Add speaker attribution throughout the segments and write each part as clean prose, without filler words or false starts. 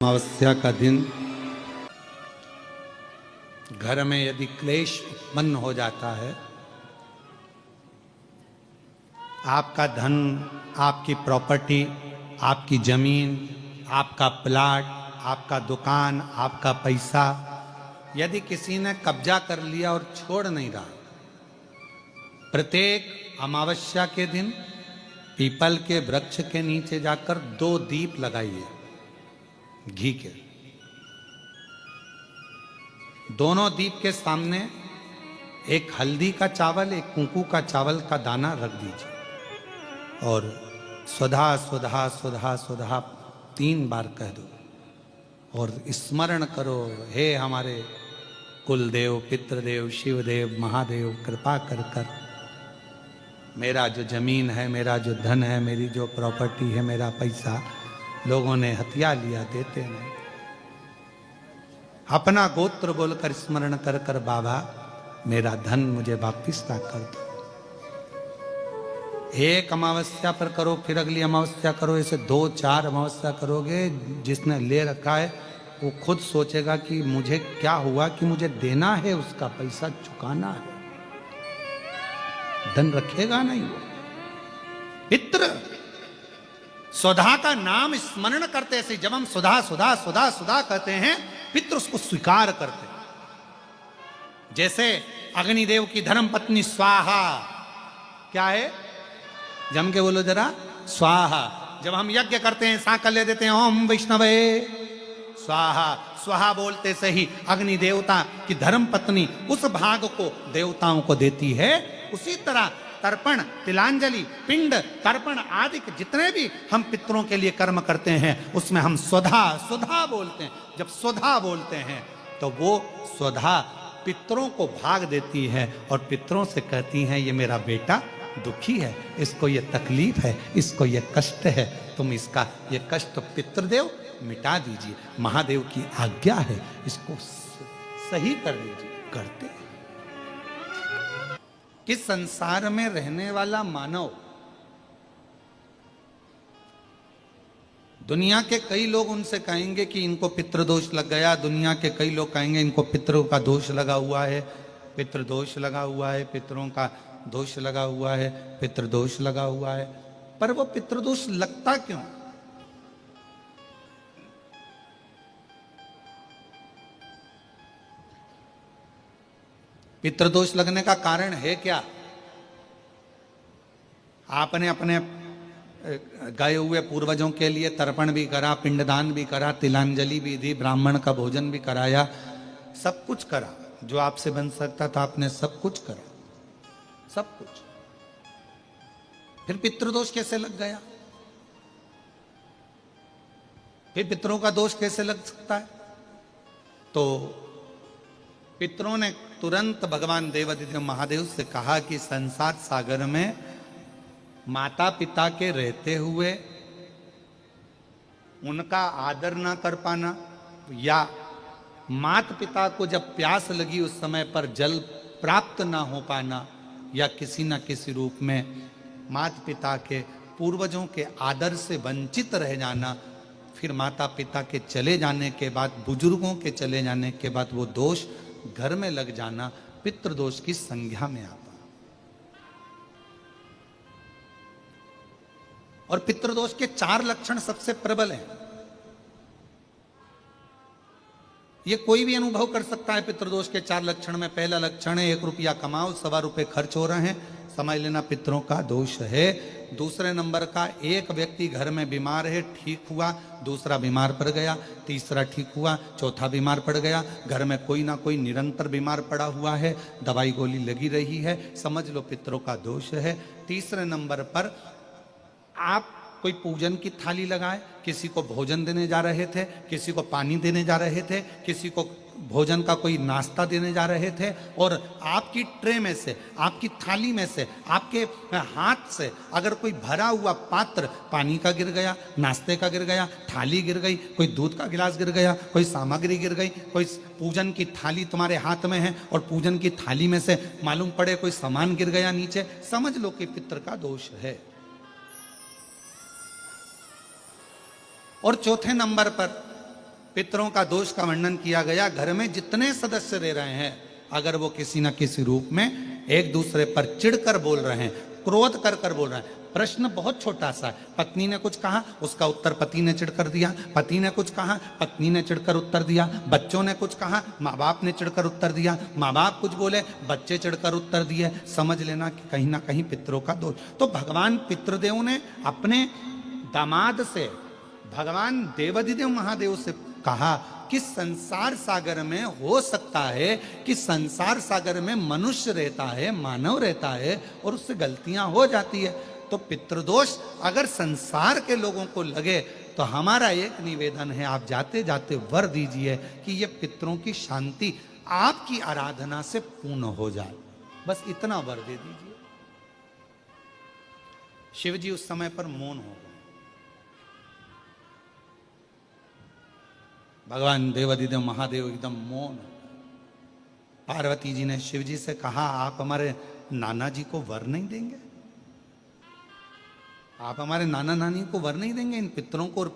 Speaker 1: अमावस्या का दिन घर में यदि क्लेश उत्पन्न हो जाता है, आपका धन, आपकी प्रॉपर्टी, आपकी जमीन, आपका प्लाट, आपका दुकान, आपका पैसा यदि किसी ने कब्जा कर लिया और छोड़ नहीं रहा, प्रत्येक अमावस्या के दिन पीपल के वृक्ष के नीचे जाकर 2 दीप लगाइए घी के। दोनों दीप के सामने एक हल्दी का चावल, एक कुंकू का चावल का दाना रख दीजिए और स्वधा स्वधा स्वधा स्वधा 3 बार कह दो और स्मरण करो, हे हमारे कुलदेव, पितृदेव, शिवदेव, महादेव, कृपा कर कर मेरा जो जमीन है, मेरा जो धन है, मेरी जो प्रॉपर्टी है, मेरा पैसा लोगों ने हथिया लिया, देते नहीं। अपना गोत्र बोलकर स्मरण कर कर बाबा मेरा धन मुझे वापिस ना कर दो। एक अमावस्या पर करो, फिर अगली अमावस्या करो, ऐसे 2-4 अमावस्या करोगे। जिसने ले रखा है वो खुद सोचेगा कि मुझे क्या हुआ, कि मुझे देना है, उसका पैसा चुकाना है, धन रखेगा नहीं वो। पितृ सुधा का नाम स्मरण करते से, जब हम सुधा सुधा सुधा सुधा कहते हैं, पितृ उसको स्वीकार करते हैं। जैसे अग्निदेव की धर्म पत्नी स्वाहा, क्या है, जम के बोलो जरा, स्वाहा। जब हम यज्ञ करते हैं, सांकल्य देते हैं, ओम वैष्णवे स्वाहा, स्वाहा बोलते से ही अग्नि देवता की धर्म पत्नी उस भाग को देवताओं को देती है। उसी तरह तर्पण, तिलांजलि, पिंड, तर्पण आदि के जितने भी हम पितरों के लिए कर्म करते हैं, उसमें हम स्वधा स्वधा बोलते हैं। जब स्वधा बोलते हैं तो वो स्वधा पितरों को भाग देती है और पितरों से कहती हैं, ये मेरा बेटा दुखी है, इसको ये तकलीफ है, इसको ये कष्ट है, तुम इसका ये कष्ट पितृदेव मिटा दीजिए, महादेव की आज्ञा है, इसको सही कर दीजिए। करते हैं कि संसार में रहने वाला मानव, दुनिया के कई लोग उनसे कहेंगे कि इनको पितृदोष लग गया, दुनिया के कई लोग कहेंगे इनको पितरों का दोष लगा हुआ है, पितृदोष लगा हुआ है, पितरों का दोष लगा हुआ है, पितृदोष लगा हुआ है। पर वो पितृदोष लगता क्यों? पितृदोष लगने का कारण है क्या? आपने अपने गए हुए पूर्वजों के लिए तर्पण भी करा, पिंडदान भी करा, तिलांजलि भी दी, ब्राह्मण का भोजन भी कराया, सब कुछ करा, जो आपसे बन सकता था आपने सब कुछ करा, सब कुछ। फिर पितृदोष कैसे लग गया? फिर पितरों का दोष कैसे लग सकता है? तो पितरों ने तुरंत भगवान देवादिदेव महादेव से कहा कि संसार सागर में माता पिता के रहते हुए उनका आदर ना कर पाना, या माता पिता को जब प्यास लगी उस समय पर जल प्राप्त ना हो पाना, या किसी न किसी रूप में माता पिता के पूर्वजों के आदर से वंचित रह जाना, फिर माता पिता के चले जाने के बाद, बुजुर्गों के चले जाने के बाद वो दोष घर में लग जाना पितृदोष की संज्ञा में आता। और पितृदोष के 4 लक्षण सबसे प्रबल हैं। ये कोई भी अनुभव कर सकता है। पितृदोष के 4 लक्षण में पहला लक्षण है 1 रुपया कमाओ, 1.25 रुपये खर्च हो रहे हैं, समझ लेना पितरों का दोष है। दूसरे नंबर का, एक व्यक्ति घर में बीमार है, ठीक हुआ, दूसरा बीमार पड़ गया, तीसरा ठीक हुआ, चौथा बीमार पड़ गया, घर में कोई ना कोई निरंतर बीमार पड़ा हुआ है, दवाई गोली लगी रही है, समझ लो पितरों का दोष है। तीसरे नंबर पर आप कोई पूजन की थाली लगाए, किसी को भोजन देने जा रहे थे, किसी को पानी देने जा रहे थे, किसी को भोजन का कोई नाश्ता देने जा रहे थे, और आपकी ट्रे में से, आपकी थाली में से, आपके हाथ से अगर कोई भरा हुआ पात्र पानी का गिर गया, नाश्ते का गिर गया, थाली गिर गई, कोई दूध का गिलास गिर गया, कोई सामग्री गिर गई, कोई पूजन की थाली तुम्हारे हाथ में है और पूजन की थाली में से मालूम पड़े कोई सामान गिर गया नीचे, समझ लो कि पितृ का दोष है। और चौथे नंबर पर पितरों का दोष का वर्णन किया गया। घर में जितने सदस्य रह रहे हैं, अगर वो किसी न किसी रूप में एक दूसरे पर चिढ़कर बोल रहे हैं, क्रोध कर कर बोल रहे हैं। प्रश्न बहुत छोटा सा है, पत्नी ने कुछ कहा, उसका उत्तर पति ने चिढ़कर दिया, पति ने कुछ कहा, पत्नी ने चिढ़कर उत्तर दिया, बच्चों ने कुछ कहा, माँ बाप ने चिढ़कर उत्तर दिया, माँ बाप कुछ बोले, बच्चे चिढ़कर उत्तर दिए। समझ लेना कि कहीं ना कहीं पितरों का दोष। तो भगवान पितृदेव ने अपने दामाद से, भगवान देवाधिदेव महादेव से कहा कि संसार सागर में हो सकता है कि संसार सागर में मनुष्य रहता है, मानव रहता है, और उससे गलतियां हो जाती है। तो पितृदोष अगर संसार के लोगों को लगे तो हमारा एक निवेदन है, आप जाते जाते वर दीजिए कि ये पितरों की शांति आपकी आराधना से पूर्ण हो जाए। बस इतना वर दे दीजिए। शिव जी उस समय पर मौन हो गए। भगवान देवाधिदेव महादेव एकदम मौन। पार्वती जी ने शिव जी से कहा, आप हमारे नाना जी को वर नहीं देंगे? आप हमारे नाना नानी को वर नहीं देंगे? इन पितरों को और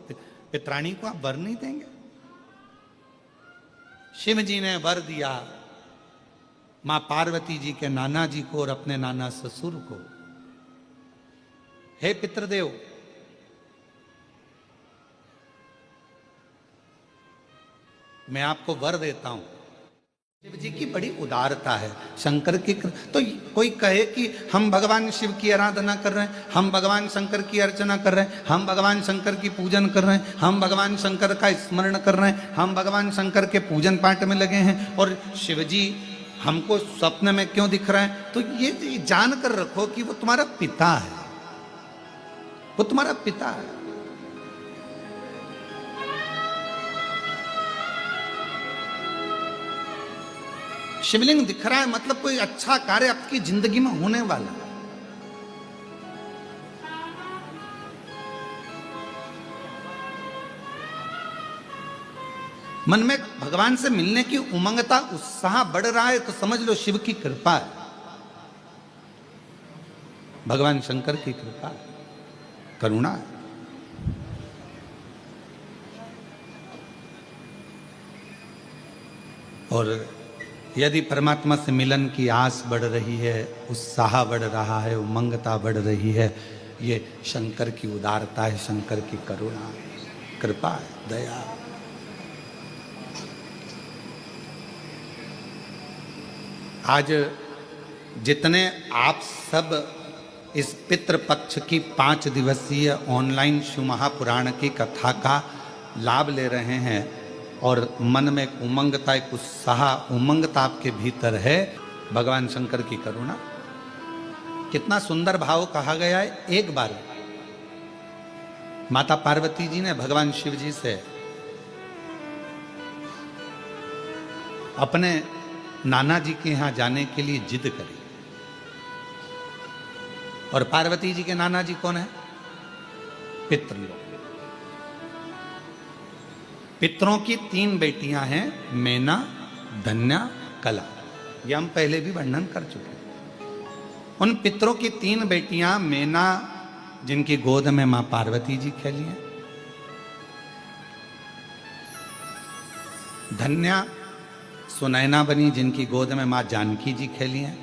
Speaker 1: पितराणी को आप वर नहीं देंगे? शिव जी ने वर दिया मां पार्वती जी के नाना जी को और अपने नाना ससुर को। हे पितृदेव, मैं आपको वर देता हूं। शिव जी की बड़ी उदारता है। शंकर की तो कोई कहे कि हम भगवान शिव की आराधना कर रहे हैं, हम भगवान शंकर की अर्चना कर रहे हैं, हम भगवान शंकर की पूजन कर रहे हैं, हम भगवान शंकर का स्मरण कर रहे हैं, हम भगवान शंकर के पूजन पाठ में लगे हैं, और शिव जी हमको स्वप्न में क्यों दिख रहा है? तो ये जान कर रखो कि वो तुम्हारा पिता है, वो तुम्हारा पिता है। शिवलिंग दिख रहा है मतलब कोई अच्छा कार्य आपकी जिंदगी में होने वाला। मन में भगवान से मिलने की उमंगता, उत्साह बढ़ रहा है, तो समझ लो शिव की कृपा है, भगवान शंकर की कृपा है, करुणा है। और यदि परमात्मा से मिलन की आस बढ़ रही है, उत्साह बढ़ रहा है, उमंगता बढ़ रही है, ये शंकर की उदारता है, शंकर की करुणा है, कृपा है, दया है। आज जितने आप सब इस पितृपक्ष की 5 दिवसीय ऑनलाइन शिव महापुराण की कथा का लाभ ले रहे हैं और मन में एक उमंगता, एक उत्साह, उमंगता आपके भीतर है, भगवान शंकर की करुणा। कितना सुंदर भाव कहा गया है। एक बार माता पार्वती जी ने भगवान शिव जी से अपने नाना जी के यहां जाने के लिए जिद करी। और पार्वती जी के नाना जी कौन है? पितृलोक। पितरों की 3 बेटियां हैं, मैना, धन्या, कला। यह हम पहले भी वर्णन कर चुके हैं। उन पितरों की 3 बेटियां, मैना जिनकी गोद में मां पार्वती जी खेली हैं, धन्या सुनैना बनी जिनकी गोद में मां जानकी जी खेली हैं,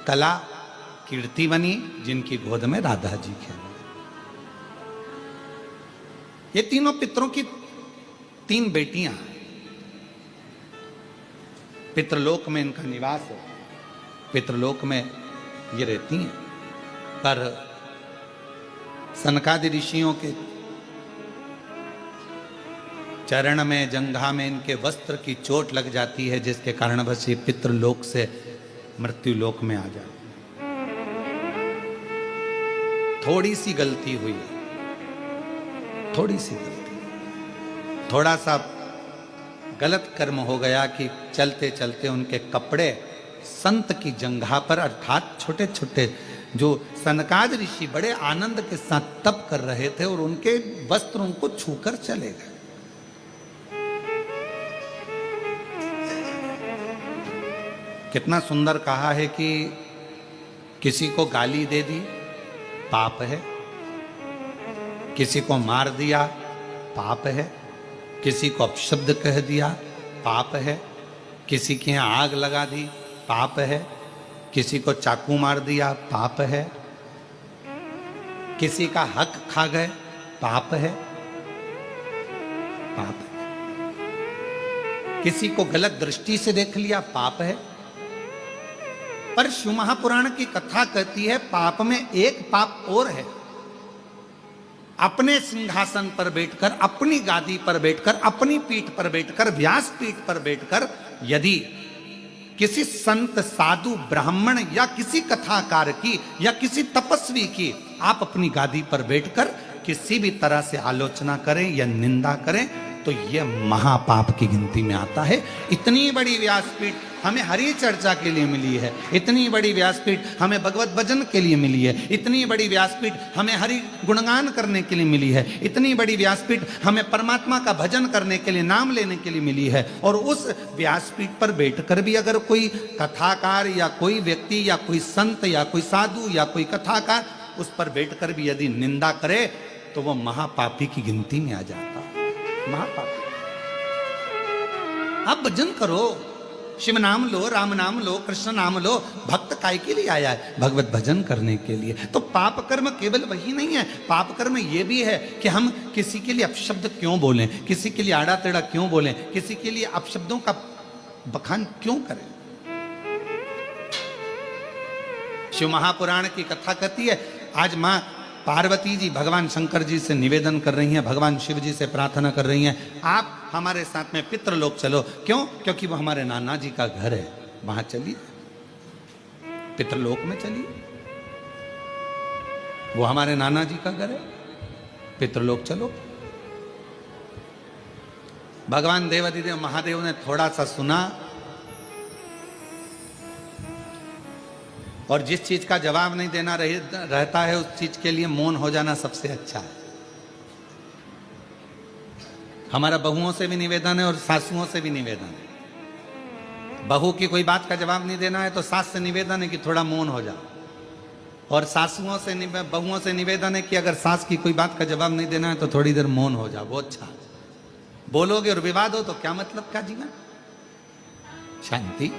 Speaker 1: कला कीर्ति बनी जिनकी गोद में राधा जी खेली। ये तीनों पितरों की 3 बेटियां पितृलोक में इनका निवास है, पितृलोक में ये रहती हैं। पर सनकादि ऋषियों के चरण में, जंघा में इनके वस्त्र की चोट लग जाती है, जिसके कारण बस ये पितृलोक से मृत्युलोक में आ जाती है। थोड़ी सी गलती हुई, थोड़ी सी गलती, थोड़ा सा गलत कर्म हो गया कि चलते चलते उनके कपड़े संत की जंघा पर, अर्थात छोटे छोटे जो सनकाद ऋषि बड़े आनंद के साथ तप कर रहे थे और उनके वस्त्र उनको छूकर चले गए। कितना सुंदर कहा है कि किसी को गाली दे दी पाप है, किसी को मार दिया पाप है, किसी को अपशब्द कह दिया पाप है, किसी के यहाँ आग लगा दी पाप है, किसी को चाकू मार दिया पाप है, किसी का हक खा गए पाप है, पाप है। किसी को गलत दृष्टि से देख लिया पाप है। पर शिव महापुराण की कथा कहती है पाप में एक पाप और है। अपने सिंहासन पर बैठकर, अपनी गादी पर बैठकर, अपनी पीठ पर बैठकर, व्यास पीठ पर बैठकर यदि किसी संत साधु ब्राह्मण या किसी कथाकार की या किसी तपस्वी की आप अपनी गादी पर बैठकर किसी भी तरह से आलोचना करें या निंदा करें तो यह महापाप की गिनती में आता है। इतनी बड़ी व्यासपीठ हमें हरि चर्चा के लिए मिली है, इतनी बड़ी व्यासपीठ हमें भगवत भजन के लिए मिली है, इतनी बड़ी व्यासपीठ हमें हरि गुणगान करने के लिए मिली है, इतनी बड़ी व्यासपीठ हमें परमात्मा का भजन करने के लिए, नाम लेने के लिए मिली है। और उस व्यासपीठ पर बैठकर भी अगर कोई कथाकार या कोई व्यक्ति या कोई संत या कोई साधु या कोई कथाकार उस पर बैठकर भी यदि निंदा करे तो वह महापापी की गिनती में आ जाता है। महापापी। आप भजन करो, शिव नाम लो, राम नाम लो, कृष्ण नाम लो। भक्त काय के लिए आया है? भगवत भजन करने के लिए। तो पाप कर्म केवल वही नहीं है, पाप कर्म ये भी है कि हम किसी के लिए अपशब्द क्यों बोलें, किसी के लिए आड़ा टेढ़ा क्यों बोलें, किसी के लिए अपशब्दों का बखान क्यों करें। शिव महापुराण की कथा कहती है आज मां पार्वती जी भगवान शंकर जी से निवेदन कर रही हैं, भगवान शिव जी से प्रार्थना कर रही हैं, आप हमारे साथ में पितृलोक चलो। क्यों? क्योंकि वो हमारे नाना जी का घर है, वहां चलिए, पितृलोक में चलिए। वो हमारे नाना जी का घर है, पितृलोक चलो। भगवान देवाधिदेव महादेव ने थोड़ा सा सुना और जिस चीज का जवाब नहीं देना रहता है उस चीज के लिए मौन हो जाना सबसे अच्छा है। हमारा बहुओं से भी निवेदन है और सासुओं से भी निवेदन है। बहू की कोई बात का जवाब नहीं देना है तो सास से निवेदन है कि थोड़ा मौन हो जाओ, और सासुओं से बहुओं से निवेदन है कि अगर सास की कोई बात का जवाब नहीं देना है तो थोड़ी देर मौन हो जाओ, वो अच्छा। बोलोगे और विवाद हो तो क्या मतलब का जीवन? शांति।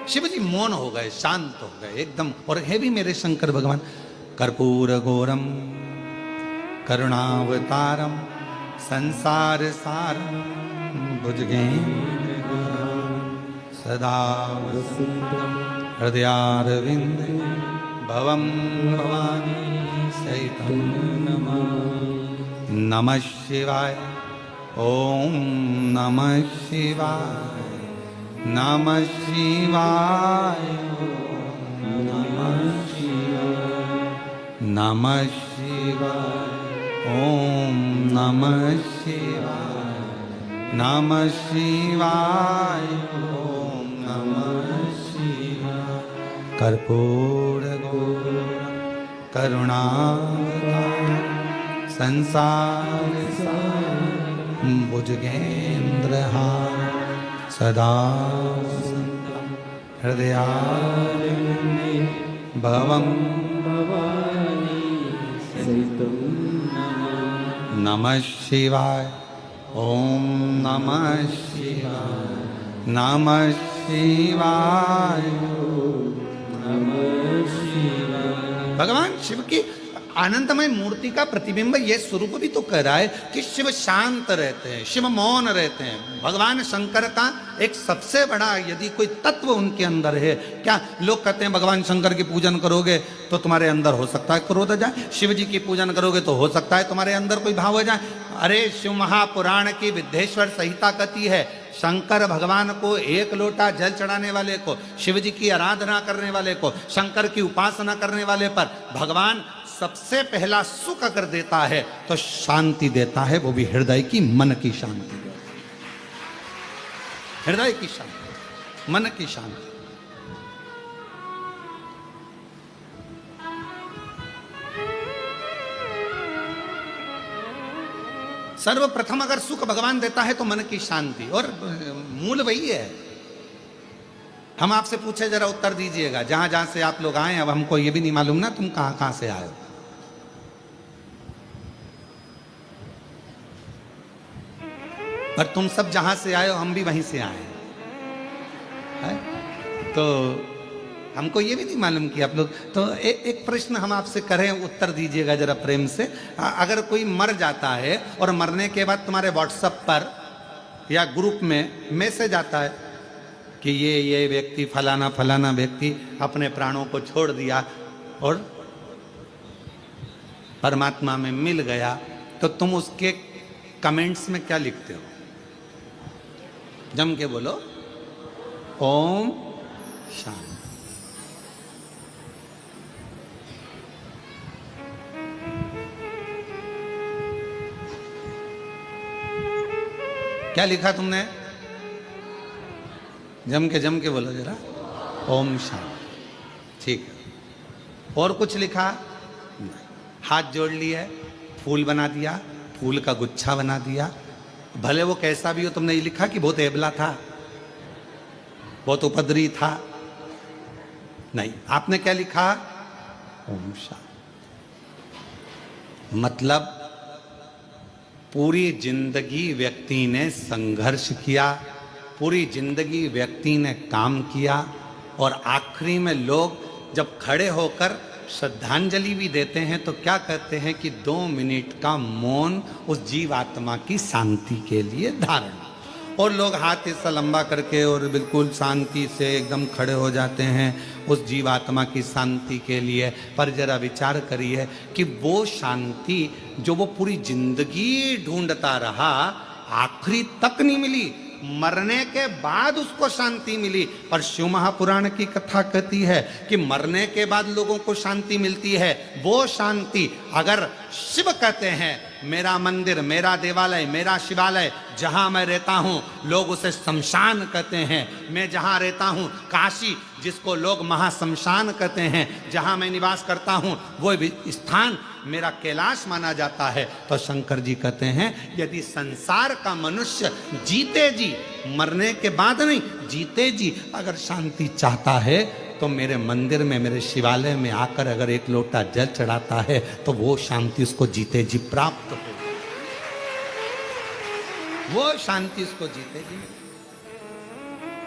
Speaker 1: शिव जी मौन हो गए, शांत हो गए एकदम। और है भी मेरे शंकर भगवान कर्पूर गौरम करुणावतारम संसार सारम भुजगेन्द्र सदा हृदयारविंद भवम भवानी सहितं नमः शिवाय। ओम नमः शिवाय, नमः शिवाय, नमः शिवाय, नमः शिवाय। ओम नमः शिवाय, नमः शिवाय, ओम नमः शिवाय। कर्पूर गौरम करुणावतारम संसार सारम भुजगेन्द्रहारम सदा हृदयारविंदे भवं भवानी सहितं नमः शिवाय। ओम नमः शिवाय, नमः शिवाय, नमः शिवाय। भगवान शिव की आनंदमय मूर्ति का प्रतिबिंब यह स्वरूप भी तो कह रहा है कि शिव शांत रहते हैं, शिव मौन रहते हैं। भगवान शंकर का एक सबसे बड़ा यदि कोई तत्व उनके अंदर है, क्या लोग कहते हैं भगवान शंकर की पूजन करोगे तो तुम्हारे अंदर हो सकता है क्रोध आ जाए, शिव जी की पूजन करोगे तो हो सकता है तुम्हारे अंदर कोई भाव आ जाए। अरे शिव महापुराण की विद्येश्वर संहिता कहती है शंकर भगवान को एक लोटा जल चढ़ाने वाले को, शिव जी की आराधना करने वाले को, शंकर की उपासना करने वाले पर भगवान सबसे पहला सुख अगर देता है तो शांति देता है, वो भी हृदय की, मन की शांति देता है। हृदय की शांति, मन की शांति। सर्वप्रथम अगर सुख भगवान देता है तो मन की शांति, और मूल वही है। हम आपसे पूछे जरा उत्तर दीजिएगा, जहां जहां से आप लोग आए, अब हमको ये भी नहीं मालूम ना तुम कहां कहां से आए हो। पर तुम सब जहां से आए हो हम भी वहीं से आए हैं। तो हमको ये भी नहीं मालूम कि आप लोग तो एक प्रश्न हम आपसे करें, उत्तर दीजिएगा जरा प्रेम से। अगर कोई मर जाता है और मरने के बाद तुम्हारे व्हाट्सएप पर या ग्रुप में मैसेज आता है कि ये व्यक्ति फलाना फलाना व्यक्ति अपने प्राणों को छोड़ दिया और परमात्मा में मिल गया, तो तुम उसके कमेंट्स में क्या लिखते हो? जम के बोलो, ओम शांति। क्या लिखा तुमने? जम के बोलो जरा, ओम शांति। ठीक है। और कुछ लिखा? हाथ जोड़ लिए, फूल बना दिया, फूल का गुच्छा बना दिया, भले वो कैसा भी हो। तुमने ये लिखा कि बहुत एबला था, बहुत उपद्रवी था? नहीं, आपने क्या लिखा? ओम शांति। मतलब पूरी जिंदगी व्यक्ति ने संघर्ष किया, पूरी जिंदगी व्यक्ति ने काम किया, और आखिरी में लोग जब खड़े होकर श्रद्धांजलि भी देते हैं तो क्या कहते हैं कि 2 मिनट का मौन उस जीवात्मा की शांति के लिए धारण। और लोग हाथ ऐसा लंबा करके और बिल्कुल शांति से एकदम खड़े हो जाते हैं उस जीवात्मा की शांति के लिए। पर जरा विचार करिए कि वो शांति जो वो पूरी जिंदगी ढूंढता रहा, आखिरी तक नहीं मिली, मरने के बाद उसको शांति मिली। पर शिव महापुराण की कथा कहती है कि मरने के बाद लोगों को शांति मिलती है। वो शांति अगर शिव कहते हैं, मेरा मंदिर, मेरा देवालय, मेरा शिवालय जहां मैं रहता हूं, लोग उसे शमशान कहते हैं। मैं जहां रहता हूं काशी, जिसको लोग महाशमशान कहते हैं, जहां मैं निवास करता हूं वो स्थान मेरा कैलाश माना जाता है। तो शंकर जी कहते हैं यदि संसार का मनुष्य जीते जी, मरने के बाद नहीं, जीते जी अगर शांति चाहता है तो मेरे मंदिर में, मेरे शिवालय में आकर अगर एक लोटा जल चढ़ाता है तो वो शांति उसको जीते जी प्राप्त हो, वो शांति उसको जीते जी।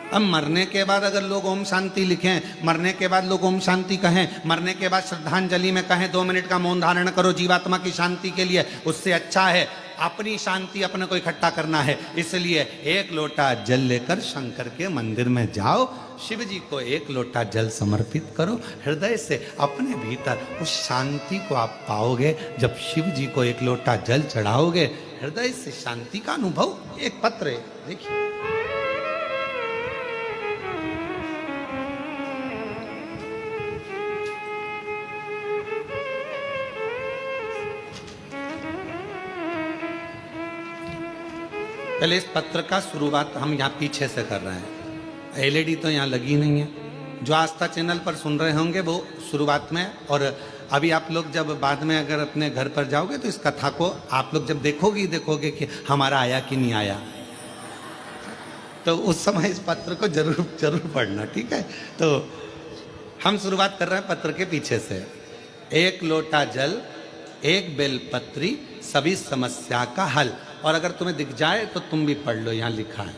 Speaker 1: अब मरने के बाद अगर लोग ओम शांति लिखें, मरने के बाद लोग ओम शांति कहें, मरने के बाद श्रद्धांजलि में कहें 2 मिनट का मौन धारण करो जीवात्मा की शांति के लिए, उससे अच्छा है अपनी शांति अपने को इकट्ठा करना है। इसलिए 1 लोटा जल लेकर शंकर के मंदिर में जाओ, शिव जी को 1 लोटा जल समर्पित करो, हृदय से अपने भीतर उस शांति को आप पाओगे। जब शिव जी को 1 लोटा जल चढ़ाओगे, हृदय से शांति का अनुभव। एक पत्र है, देखिए, पहले इस पत्र का शुरुआत हम यहाँ पीछे से कर रहे हैं। एलईडी तो यहाँ लगी नहीं है। जो आस्था चैनल पर सुन रहे होंगे वो शुरुआत में, और अभी आप लोग जब बाद में अगर अपने घर पर जाओगे तो इस कथा को आप लोग जब देखोगे कि हमारा आया कि नहीं आया, तो उस समय इस पत्र को जरूर पढ़ना, ठीक है। तो हम शुरुआत कर रहे हैं पत्र के पीछे से। 1 लोटा जल, 1 बेलपत्री, सभी समस्या का हल। और अगर तुम्हें दिख जाए तो तुम भी पढ़ लो, यहां लिखा है,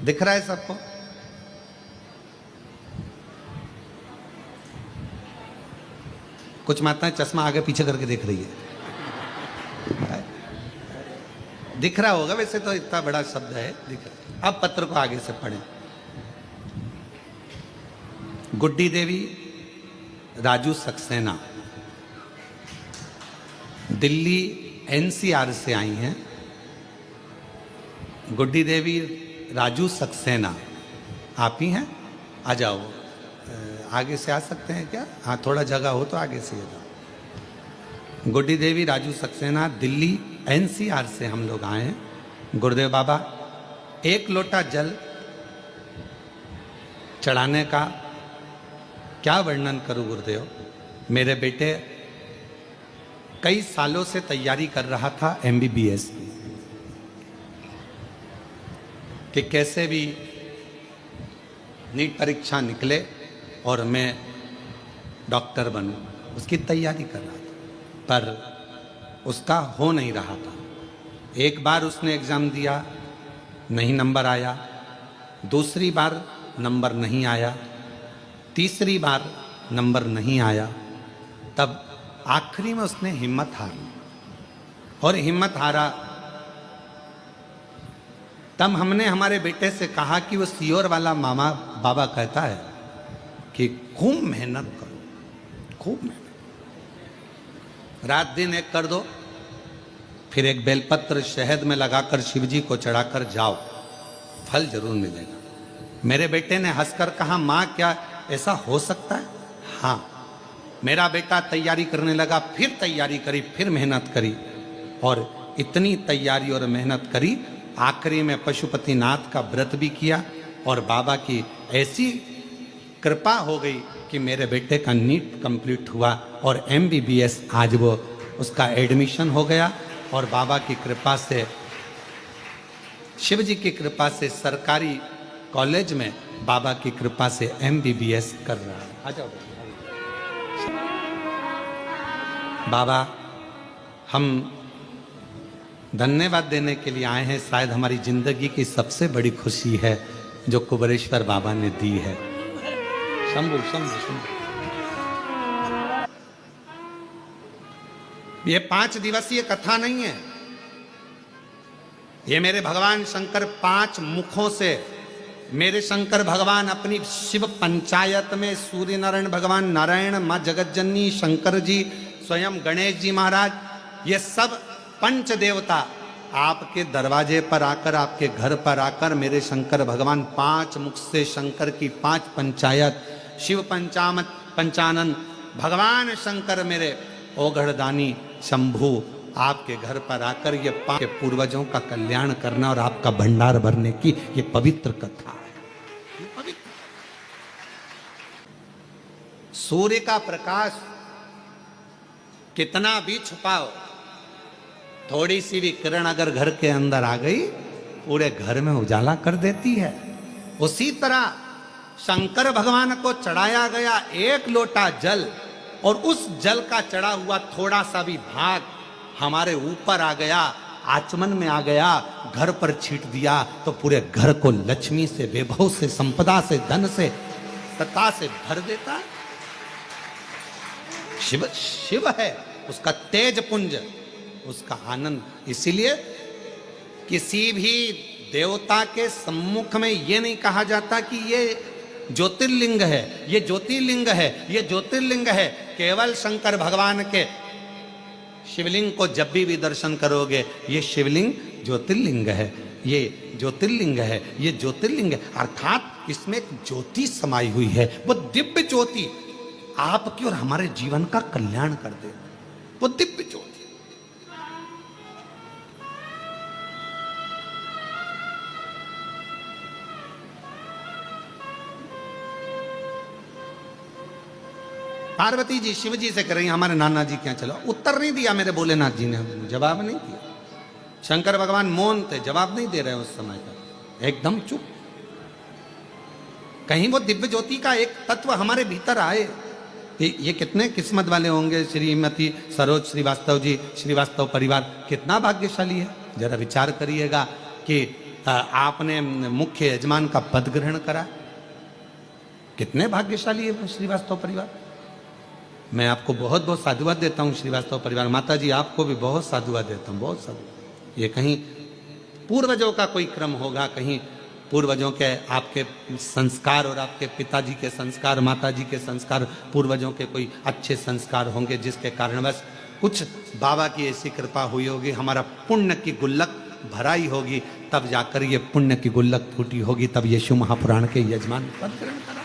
Speaker 1: दिख रहा है सबको? कुछ माताएं चश्मा आगे पीछे करके देख रही है, दिख रहा होगा, वैसे तो इतना बड़ा शब्द है, दिख रहा। अब पत्र को आगे से पढ़ें। गुड्डी देवी राजू सक्सेना दिल्ली एनसीआर से आई हैं। गुड्डी देवी राजू सक्सेना, आप ही हैं? आ जाओ, आगे से आ सकते हैं क्या? हाँ, थोड़ा जगह हो तो आगे से आ जाओ। गुड्डी देवी राजू सक्सेना दिल्ली एनसीआर से हम लोग आए हैं। गुरुदेव बाबा, 1 लोटा जल चढ़ाने का क्या वर्णन करूं गुरुदेव। मेरे बेटे कई सालों से तैयारी कर रहा था MBBS की, कि कैसे भी नीट परीक्षा निकले और मैं डॉक्टर बनूं, उसकी तैयारी कर रहा था, पर उसका हो नहीं रहा था। एक बार उसने एग्ज़ाम दिया, नहीं नंबर आया, दूसरी बार नंबर नहीं आया, तीसरी बार नंबर नहीं आया। तब आखिरी में उसने हिम्मत हारी, और हिम्मत हारा तब हमने हमारे बेटे से कहा कि वो सीहोर वाला मामा बाबा कहता है कि खूब मेहनत करो, खूब मेहनत, रात दिन एक कर दो, फिर एक बेलपत्र शहद में लगाकर शिवजी को चढ़ाकर जाओ, फल जरूर मिलेगा। मेरे बेटे ने हंसकर कहा, माँ क्या ऐसा हो सकता है? हाँ। मेरा बेटा तैयारी करने लगा, फिर तैयारी करी, फिर मेहनत करी, और इतनी तैयारी और मेहनत करी, आखिरी में पशुपतिनाथ का व्रत भी किया, और बाबा की ऐसी कृपा हो गई कि मेरे बेटे का नीट कंप्लीट हुआ और MBBS आज वो उसका एडमिशन हो गया, और बाबा की कृपा से, शिव जी की कृपा से सरकारी कॉलेज में बाबा की कृपा से MBBS कर रहा है। आ जाओ बाबा, हम धन्यवाद देने के लिए आए हैं। शायद हमारी जिंदगी की सबसे बड़ी खुशी है जो कुबेरेश्वर बाबा ने दी है। शंभु शंभु शंभु। ये 5 दिवसीय कथा नहीं है, ये मेरे भगवान शंकर 5 मुखों से, मेरे शंकर भगवान अपनी शिव पंचायत में सूर्य नारायण भगवान, नारायण, माँ जगतजननी, शंकर जी, स्वयं गणेश जी महाराज, ये सब पंच देवता आपके दरवाजे पर आकर, आपके घर पर आकर, मेरे शंकर भगवान 5 मुख से शंकर की 5 पंचायत, शिव पंचानन भगवान शंकर मेरे ओघड़दानी शंभु आपके घर पर आकर ये 5 पूर्वजों का कल्याण करना और आपका भंडार भरने की ये पवित्र कथा है। ये पवित्र सूर्य का प्रकाश कितना भी छुपाओ, थोड़ी सी भी किरण अगर घर के अंदर आ गई, पूरे घर में उजाला कर देती है। उसी तरह शंकर भगवान को चढ़ाया गया 1 लोटा जल, और उस जल का चढ़ा हुआ थोड़ा सा भी भाग हमारे ऊपर आ गया, आचमन में आ गया, घर पर छींट दिया, तो पूरे घर को लक्ष्मी से, वैभव से, संपदा से, धन से, सत्ता से भर देता। शिव शिव है, उसका तेज पुंज, उसका आनंद। इसीलिए किसी भी देवता के सम्मुख में ये नहीं कहा जाता कि ये ज्योतिर्लिंग है, ये ज्योतिर्लिंग है, ये ज्योतिर्लिंग है। केवल शंकर भगवान के शिवलिंग को जब भी दर्शन करोगे, ये शिवलिंग ज्योतिर्लिंग है, ये ज्योतिर्लिंग है, ये ज्योतिर्लिंग है, अर्थात इसमें एक ज्योति समाई हुई है। वो दिव्य ज्योति आपके और हमारे जीवन का कल्याण कर दे, वो दिव्य ज्योति। पार्वती जी शिव जी से कह रही हमारे नाना जी क्या चलो, उत्तर नहीं दिया मेरे भोलेनाथ जी ने, जवाब नहीं दिया। शंकर भगवान मौन थे, जवाब नहीं दे रहे उस समय का, एकदम चुप। कहीं वो दिव्य ज्योति का एक तत्व हमारे भीतर आए। ये कितने किस्मत वाले होंगे श्रीमती सरोज श्रीवास्तव जी, श्रीवास्तव परिवार कितना भाग्यशाली है। जरा विचार करिएगा कि आपने मुख्य यजमान का पद ग्रहण करा, कितने भाग्यशाली है श्रीवास्तव परिवार। मैं आपको बहुत बहुत साधुवाद देता हूँ श्रीवास्तव परिवार। माता जी आपको भी बहुत साधुवाद देता हूँ, बहुत साधुवाद। ये कहीं पूर्वजों का कोई क्रम होगा, कहीं पूर्वजों के आपके संस्कार और आपके पिताजी के संस्कार, माताजी के संस्कार, पूर्वजों के कोई अच्छे संस्कार होंगे जिसके कारणवश कुछ बाबा की ऐसी कृपा हुई होगी, हमारा पुण्य की गुल्लक भराई होगी, तब जाकर ये पुण्य की गुल्लक फूटी होगी, तब यीशु महापुराण के यजमान पद ग्रहण करा।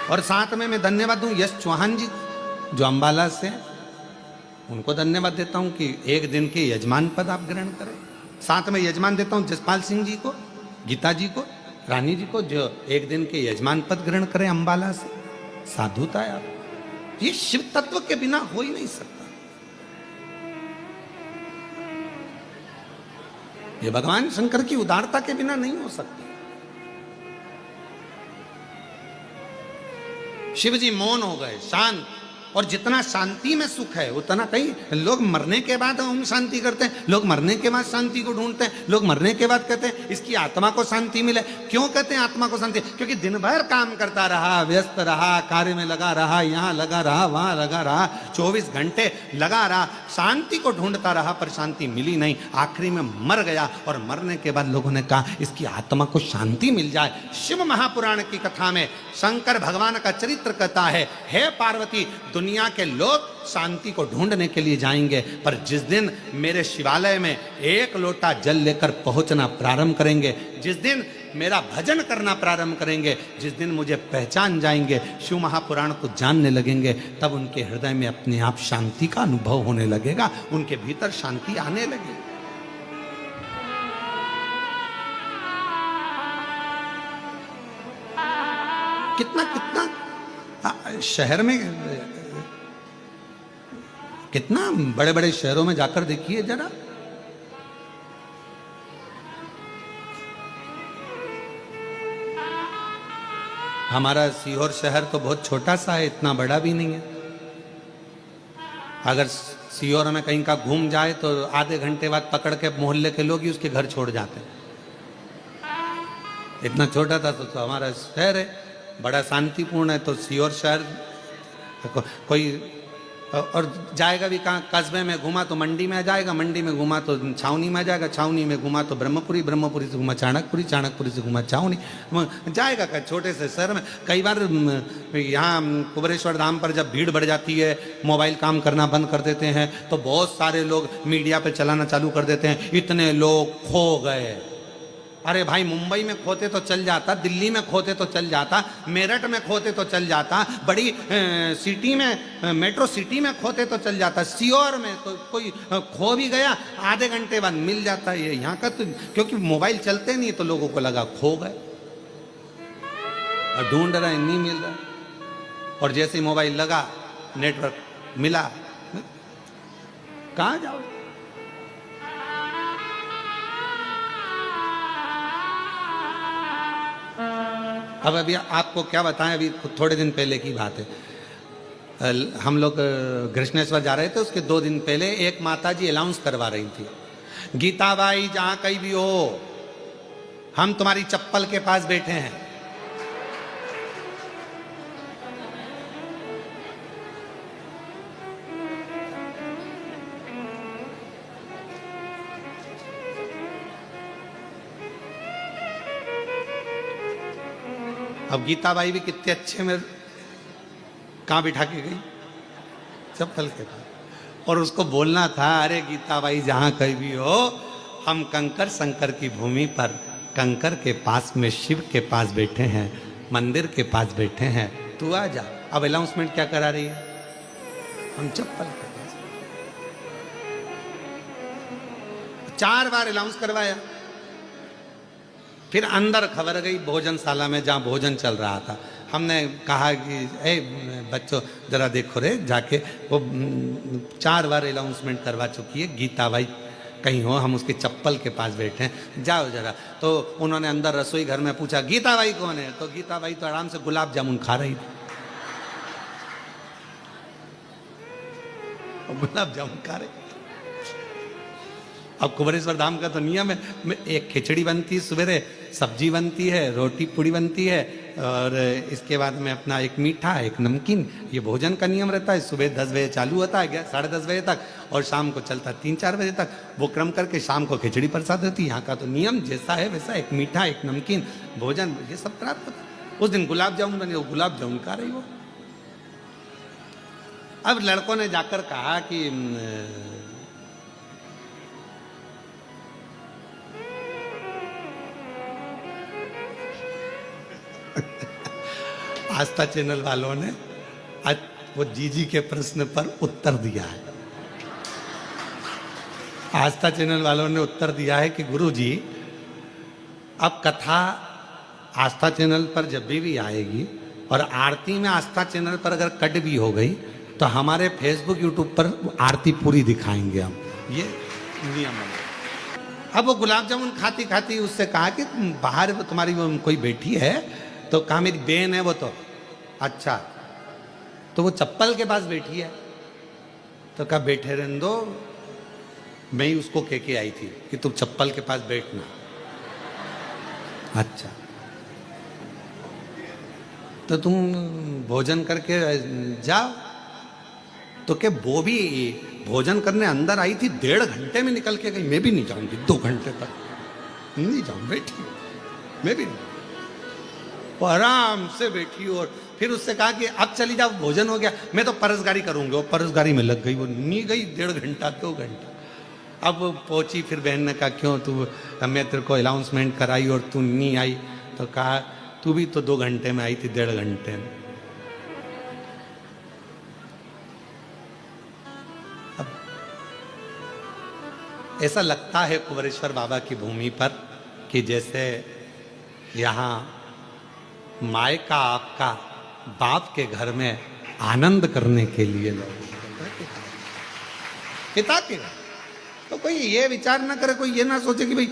Speaker 1: और साथ में मैं धन्यवाद दूं यश चौहान जी जो अंबाला से, उनको धन्यवाद देता हूं कि एक दिन के यजमान पद आप ग्रहण करें। साथ में यजमान देता हूं जसपाल सिंह जी को, गीता जी को, रानी जी को, जो एक दिन के यजमान पद ग्रहण करें अंबाला से। साधुता है आप, ये शिव तत्व के बिना हो ही नहीं सकता। ये भगवान शंकर की उदारता के बिना नहीं हो सकता। शिव जी मौन हो गए, शांत, और जितना शांति में सुख है उतना कहीं लोग मरने के बाद ओम शांति करते हैं, लोग मरने के बाद शांति को ढूंढते हैं, लोग मरने के बाद कहते हैं इसकी आत्मा को शांति मिले। क्यों कहते हैं आत्मा को शांति? क्योंकि दिन भर काम करता रहा, व्यस्त रहा, कार्य में लगा रहा, यहाँ लगा रहा, वहां लगा रहा, 24 घंटे लगा रहा, शांति को ढूंढता रहा पर शांति मिली नहीं, आखिरी में मर गया। और मरने के बाद लोगों ने कहा इसकी आत्मा को शांति मिल जाए। शिव महापुराण की कथा में शंकर भगवान का चरित्र कहता है, हे पार्वती, दुनिया के लोग शांति को ढूंढने के लिए जाएंगे, पर जिस दिन मेरे शिवालय में एक लोटा जल लेकर पहुंचना प्रारंभ करेंगे, जिस दिन मेरा भजन करना प्रारंभ करेंगे, जिस दिन मुझे पहचान जाएंगे, शिव महापुराण को जानने लगेंगे, तब उनके हृदय में अपने आप शांति का अनुभव होने लगेगा, उनके भीतर शांति आने लगेगी। कितना कितना शहर में, कितना बड़े बड़े शहरों में जाकर देखिए जरा, हमारा सीहोर शहर तो बहुत छोटा सा है, इतना बड़ा भी नहीं है। अगर सीहोर में कहीं का घूम जाए तो आधे घंटे बाद पकड़ के मोहल्ले के लोग ही उसके घर छोड़ जाते हैं। इतना छोटा था तो हमारा शहर है, बड़ा शांतिपूर्ण है। तो सीहोर शहर कोई और जाएगा भी कहाँ, कस्बे में घूमा तो मंडी में आ जाएगा, मंडी में घूमा तो छावनी में आ जाएगा, छावनी में घूमा तो ब्रह्मपुरी, ब्रह्मपुरी से घूमा चाणकपुरी, चाणकपुरी से घूमा छावनी, जाएगा का छोटे से शहर में। कई बार यहाँ कुबरेश्वर धाम पर जब भीड़ बढ़ जाती है, मोबाइल काम करना बंद कर देते हैं, तो बहुत सारे लोग मीडिया पे चलाना चालू कर देते हैं, इतने लोग खो गए। अरे भाई, मुंबई में खोते तो चल जाता, दिल्ली में खोते तो चल जाता, मेरठ में खोते तो चल जाता, बड़ी सिटी में, मेट्रो सिटी में खोते तो चल जाता, सीहोर में तो कोई खो भी गया आधे घंटे बाद मिल जाता। ये यहाँ का तो क्योंकि मोबाइल चलते नहीं तो लोगों को लगा खो गए और ढूंढ रहे नहीं मिल रहा, और जैसे ही मोबाइल लगा नेटवर्क मिला, कहाँ जाओ। अब अभी आपको क्या बताएं, अभी थोड़े दिन पहले की बात है, हम लोग कृष्णेश्वर जा रहे थे, उसके 2 दिन पहले एक माता जी अनाउंस करवा रही थी, गीता बाई जहां कहीं भी हो, हम तुम्हारी चप्पल के पास बैठे हैं। अब गीता बाई भी कितने अच्छे में कहाँ बिठा के गई, चप्पल के पास, और उसको बोलना था, अरे गीता बाई जहाँ कहीं भी हो, हम कंकर शंकर की भूमि पर कंकर के पास में शिव के पास बैठे हैं, मंदिर के पास बैठे हैं, तू आ जा। अब अनाउंसमेंट क्या करा रही है, हम चप्पल के पास। 4 बार अनाउंस करवाया, फिर अंदर खबर गई भोजनशाला में जहाँ भोजन चल रहा था। हमने कहा कि ए बच्चों जरा देखो रे जाके, वो 4 बार अनाउंसमेंट करवा चुकी है, गीता बाई कहीं हो, हम उसके चप्पल के पास बैठे हैं, जाओ जरा। तो उन्होंने अंदर रसोई घर में पूछा गीता बाई कौन है, तो गीता बाई तो आराम से गुलाब जामुन खा रही थी, गुलाब जामुन खा रही। अब कुबरेश्वर धाम का तो नियम है, एक खिचड़ी बनती है, सवेरे सब्जी बनती है, रोटी पूड़ी बनती है, और इसके बाद में अपना एक मीठा, एक नमकीन, ये भोजन का नियम रहता है। सुबह 10 बजे चालू होता है, 10:30 बजे तक, और शाम को चलता है 3-4 बजे तक। वो क्रम करके शाम को खिचड़ी प्रसाद होती है। यहाँ का तो नियम जैसा है वैसा, एक मीठा, एक नमकीन, भोजन, ये सब प्राप्त होता है। उस दिन गुलाब जामुन बने, वो गुलाब जामुन खा रही हो। अब लड़कों ने जाकर कहा कि आस्था चैनल वालों ने आज वो जीजी के प्रश्न पर उत्तर दिया है। आस्था चैनल वालों ने उत्तर दिया है कि गुरुजी, अब कथा आस्था चैनल पर जब भी आएगी और आरती में आस्था चैनल पर अगर कट भी हो गई तो हमारे फेसबुक यूट्यूब पर आरती पूरी दिखाएंगे हम, ये नियम है। अब वो गुलाब जामुन खाती खाती उससे कहा कि बाहर तुम्हारी वो कोई बैठी है, तो कहा मेरी बहन है वो, तो अच्छा तो वो चप्पल के पास बैठी है, तो कहा बैठे रहने दो, मैं ही उसको कह के आई थी कि तुम चप्पल के पास बैठना। अच्छा, तो तुम भोजन करके जाओ। तो क्या वो भी भोजन करने अंदर आई थी, 1.5 घंटे में निकल के गई, मैं भी नहीं जाऊंगी 2 घंटे तक, नहीं जाऊं, बैठी मैं भी नहीं। वो आराम से बैठी और फिर उससे कहा कि अब चली जाओ, भोजन हो गया, मैं तो परसगारी करूंगी। वो परसगारी में लग गई, वो नहीं गई 1.5 घंटा 2 घंटा। अब पहुंची, फिर बहन ने कहा क्यों तू, मैं तेरे को अनाउंसमेंट कराई और तू नहीं आई। तो कहा तू भी तो 2 घंटे में आई थी, 1.5 घंटे में। अब ऐसा लगता है कुंवरेश्वर बाबा की भूमि पर कि जैसे यहाँ मायका आपका बाप के घर में आनंद करने के लिए लोग, पिता के घर। तो कोई ये विचार ना करे, कोई ये ना सोचे कि भाई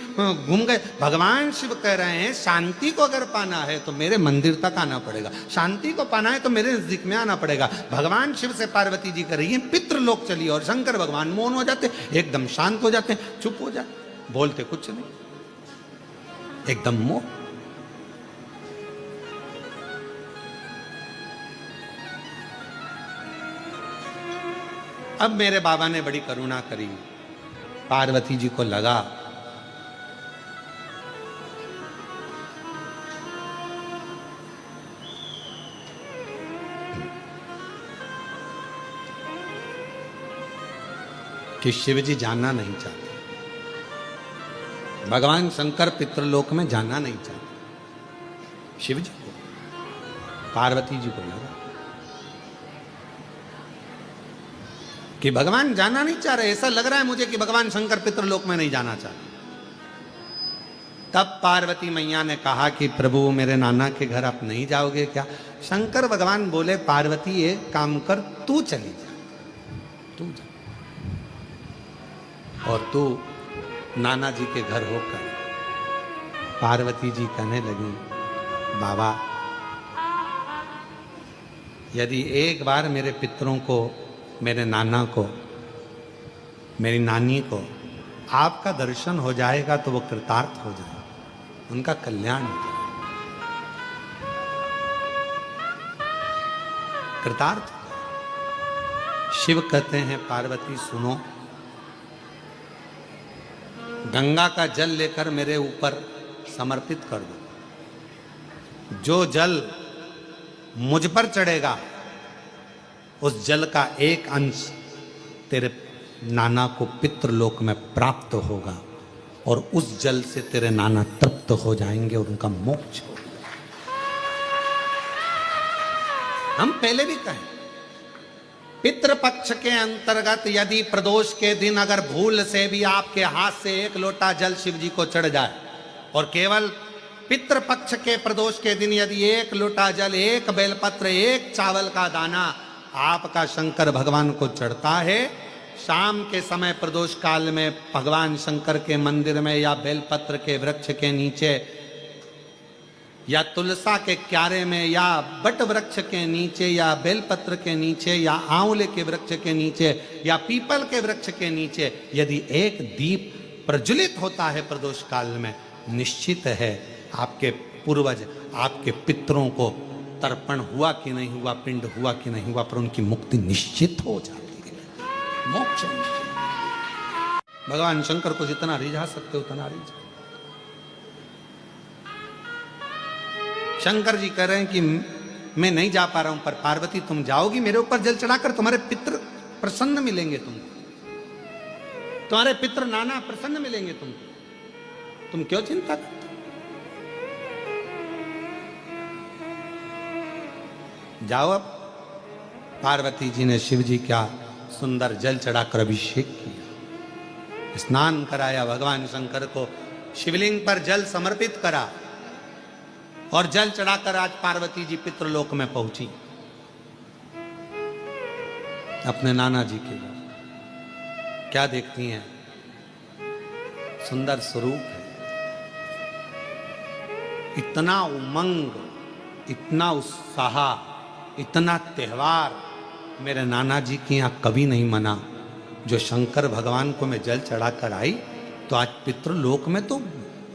Speaker 1: घूम गए। भगवान शिव कह रहे हैं शांति को अगर पाना है तो मेरे मंदिर तक आना पड़ेगा, शांति को पाना है तो मेरे नजदीक में आना पड़ेगा। भगवान शिव से पार्वती जी कर रही है पितृलोक चली, और शंकर भगवान मौन हो जाते, एकदम शांत हो जाते, चुप हो जाते, बोलते कुछ नहीं, एकदम मौन। अब मेरे बाबा ने बड़ी करुणा करी, पार्वती जी को लगा कि शिव जी जाना नहीं चाहते, भगवान शंकर पितृलोक में जाना नहीं चाहते। शिव जी को, पार्वती जी को लगा कि भगवान जाना नहीं चाह रहे, ऐसा लग रहा है मुझे कि भगवान शंकर पितृलोक में नहीं जाना चाहते। तब पार्वती मैया ने कहा कि प्रभु मेरे नाना के घर आप नहीं जाओगे क्या? शंकर भगवान बोले पार्वती एक काम कर, तू चली जा, तू जा, और तू नाना जी के घर होकर। पार्वती जी कहने लगी बाबा यदि एक बार मेरे पितरों को, मेरे नाना को, मेरी नानी को आपका दर्शन हो जाएगा तो वो कृतार्थ हो जाएगा, उनका कल्याण हो जाएगा, कृतार्थ। शिव कहते हैं पार्वती सुनो, गंगा का जल लेकर मेरे ऊपर समर्पित कर दो, जो जल मुझ पर चढ़ेगा उस जल का एक अंश तेरे नाना को पितृलोक में प्राप्त होगा, और उस जल से तेरे नाना तृप्त हो जाएंगे और उनका मोक्ष होगा। हम पहले भी कहें पितृपक्ष के अंतर्गत यदि प्रदोष के दिन अगर भूल से भी आपके हाथ से 1 लोटा जल शिव जी को चढ़ जाए, और केवल पितृपक्ष के प्रदोष के दिन यदि 1 लोटा जल, 1 बेलपत्र, 1 चावल का दाना आपका शंकर भगवान को चढ़ता है, शाम के समय प्रदोष काल में भगवान शंकर के मंदिर में या बेलपत्र के वृक्ष के नीचे या तुलसा के क्यारे में या बट वृक्ष के नीचे या बेलपत्र के नीचे या आंवले के वृक्ष के नीचे या पीपल के वृक्ष के नीचे यदि एक दीप प्रज्वलित होता है प्रदोष काल में, निश्चित है आपके पूर्वज, आपके पितरों को तर्पण हुआ कि नहीं हुआ, पिंड हुआ कि नहीं हुआ, पर उनकी मुक्ति निश्चित हो जाती है, मोक्ष निश्चित। भगवान शंकर को जितना रिझा सकते उतना रिझा। शंकर जी कह रहे हैं कि मैं नहीं जा पा रहा हूं, पर पार्वती तुम जाओगी मेरे ऊपर जल चढ़ाकर, तुम्हारे पितृ प्रसन्न मिलेंगे, तुमको तुम्हारे पितृ नाना प्रसन्न मिलेंगे तुमको, तुम क्यों चिंता करते? जाओ। अब पार्वती जी ने शिव जी का सुंदर जल चढ़ाकर अभिषेक किया, स्नान कराया, भगवान शंकर को शिवलिंग पर जल समर्पित करा और जल चढ़ाकर आज पार्वती जी पितृलोक में पहुंची अपने नाना जी के घर। क्या देखती हैं? सुंदर स्वरूप है, इतना उमंग, इतना उत्साह, इतना त्योहार, मेरे नाना जी के यहाँ कभी नहीं मना। जो शंकर भगवान को मैं जल चढ़ाकर आई तो आज पितृलोक में तो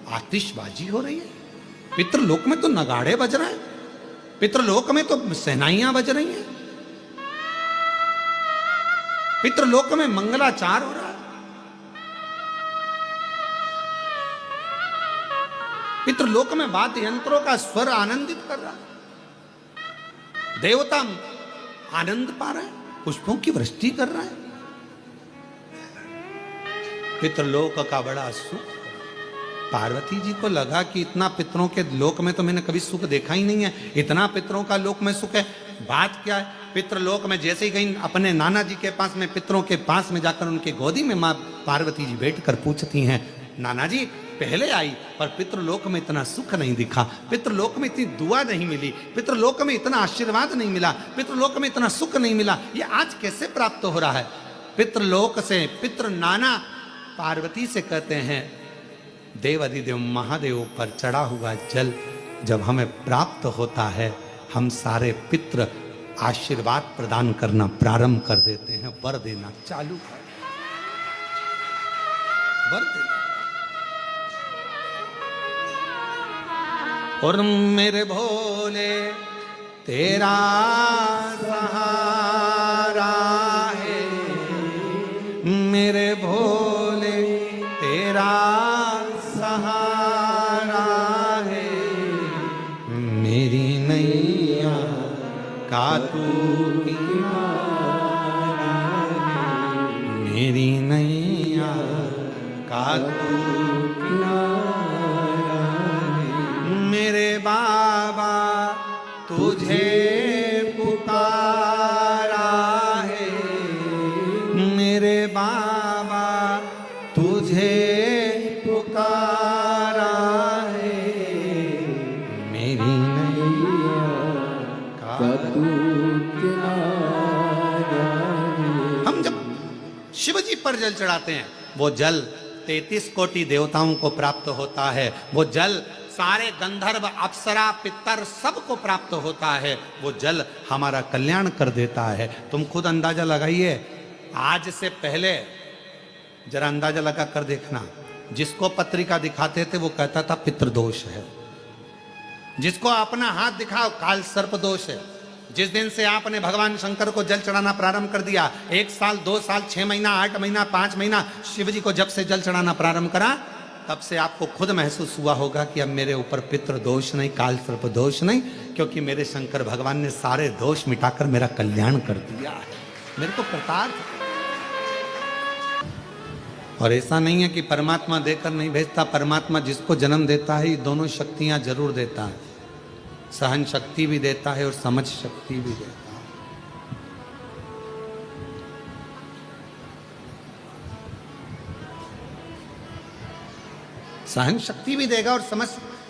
Speaker 1: आतिशबाजी हो रही है, पितृलोक में तो नगाड़े बज रहे हैं, पितृलोक में तो सहनाइयां बज रही हैं, पितृलोक में मंगलाचार हो रहा है, पितृलोक में वाद्य यंत्रों का स्वर आनंदित कर रहा है, देवता आनंद पा रहे हैं, पुष्पों की वृष्टि कर रहा है। पितृलोक का बड़ा सुख। पार्वती जी को लगा कि इतना पितरों के लोक में तो मैंने कभी सुख देखा ही नहीं है, इतना पितरों का लोक में सुख है। बात क्या है, पितृलोक में जैसे ही गई अपने नाना जी के पास में, पितरों के पास में जाकर उनके गोदी में माँ पार्वती जी बैठकर पूछती हैं, नाना जी पहले आई पर पितृलोक में इतना सुख नहीं दिखा, पितृलोक में इतनी दुआ नहीं मिली, पितृलोक में इतना आशीर्वाद नहीं मिला, पितृलोक में इतना सुख नहीं मिला, ये आज कैसे प्राप्त हो रहा है। पितृलोक से पितृ नाना पार्वती से कहते हैं, देवाधिदेव महादेव पर चढ़ा हुआ जल जब हमें प्राप्त होता है, हम सारे पितृ आशीर्वाद प्रदान करना प्रारंभ कर देते हैं, वर देना चालू कर, वर देना। और मेरे भोले तेरा सहारा है, मेरे भोले तेरा सहारा है, मेरी नैया का तू किनारा है, मेरी नैया का तू किनारा है, मेरे बाबा तुझे पुकारा है, मेरे बाबा तुझे पुकारा है, मेरी नैया का तू किनारा है। हम जब शिव जी पर जल चढ़ाते हैं, वो जल 33 कोटि देवताओं को प्राप्त होता है, वो जल सारे गंधर्व अप्सरा पितर सबको प्राप्त होता है, वो जल हमारा कल्याण कर देता है। तुम खुद अंदाजा लगाइए, आज से पहले जरा अंदाजा लगा कर देखना, जिसको पत्रिका दिखाते थे वो कहता था पितृदोष है, जिसको अपना हाथ दिखाओ काल सर्प दोष है। जिस दिन से आपने भगवान शंकर को जल चढ़ाना प्रारंभ कर दिया, 1 साल 2 साल 6 महीना 8 महीना 5 महीना शिव जी को जब से जल चढ़ाना प्रारंभ करा, तब से आपको खुद महसूस हुआ होगा कि अब मेरे ऊपर पितृ दोष नहीं, काल सर्प दोष नहीं, क्योंकि मेरे शंकर भगवान ने सारे दोष मिटाकर मेरा कल्याण कर दिया है, मेरे को कृतार्थ। और ऐसा नहीं है कि परमात्मा देकर नहीं भेजता, परमात्मा जिसको जन्म देता है ये दोनों शक्तियां जरूर देता है, सहन शक्ति भी देता है और समझ शक्ति भी देता है। सहन शक्ति भी देगा और समझ,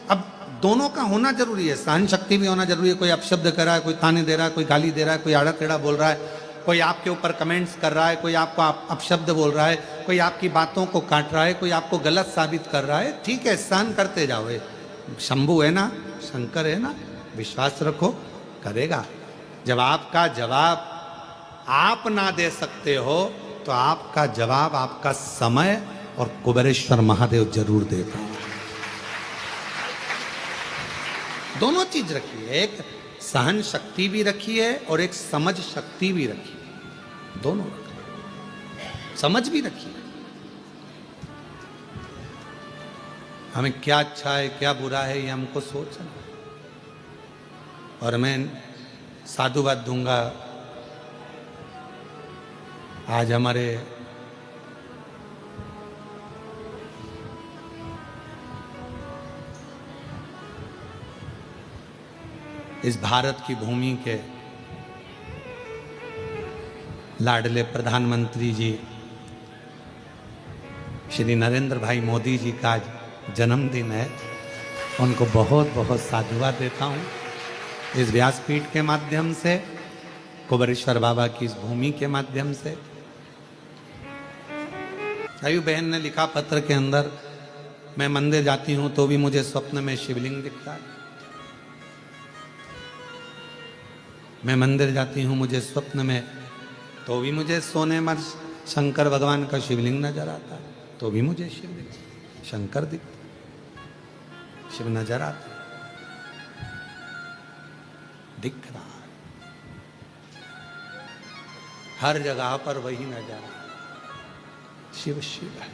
Speaker 1: अब दोनों का होना जरूरी है। सहन शक्ति भी होना जरूरी है। कोई अपशब्द कर रहा है, कोई ताने दे रहा है, कोई गाली दे रहा है, कोई आड़ा टेढ़ा बोल रहा है, कोई आपके ऊपर कमेंट्स कर रहा है, कोई आपको अपशब्द बोल रहा है, कोई आपकी बातों को काट रहा है, कोई आपको गलत साबित कर रहा है, ठीक है सहन करते जाओ। शंभू है ना, शंकर है ना, विश्वास रखो करेगा। जब आपका जवाब आप ना दे सकते हो तो आपका जवाब आपका समय और कुबेरेश्वर महादेव जरूर देगा। दोनों चीज रखी है, एक सहन शक्ति भी रखी है और एक समझ शक्ति भी रखी है, दोनों रखी, समझ भी रखी है। हमें क्या अच्छा है क्या बुरा है ये हमको सोचना। और मैं साधुवाद दूंगा, आज हमारे इस भारत की भूमि के लाडले प्रधानमंत्री जी श्री नरेंद्र भाई मोदी जी का आज जन्मदिन है। उनको बहुत बहुत साधुवाद देता हूँ इस व्यासपीठ के माध्यम से, कुबेरेश्वर बाबा की इस भूमि के माध्यम से। आयु बहन ने लिखा पत्र के अंदर, मैं मंदिर जाती हूँ तो भी मुझे स्वप्न में शिवलिंग दिखता है, मैं मंदिर जाती हूँ मुझे स्वप्न में तो भी मुझे सोने में शंकर भगवान का शिवलिंग नजर आता है, तो भी मुझे शिव दिखता, शंकर दिखता, शिव नजर आता, दिख रहा है हर जगह पर वही नजर आता, शिव शिव है।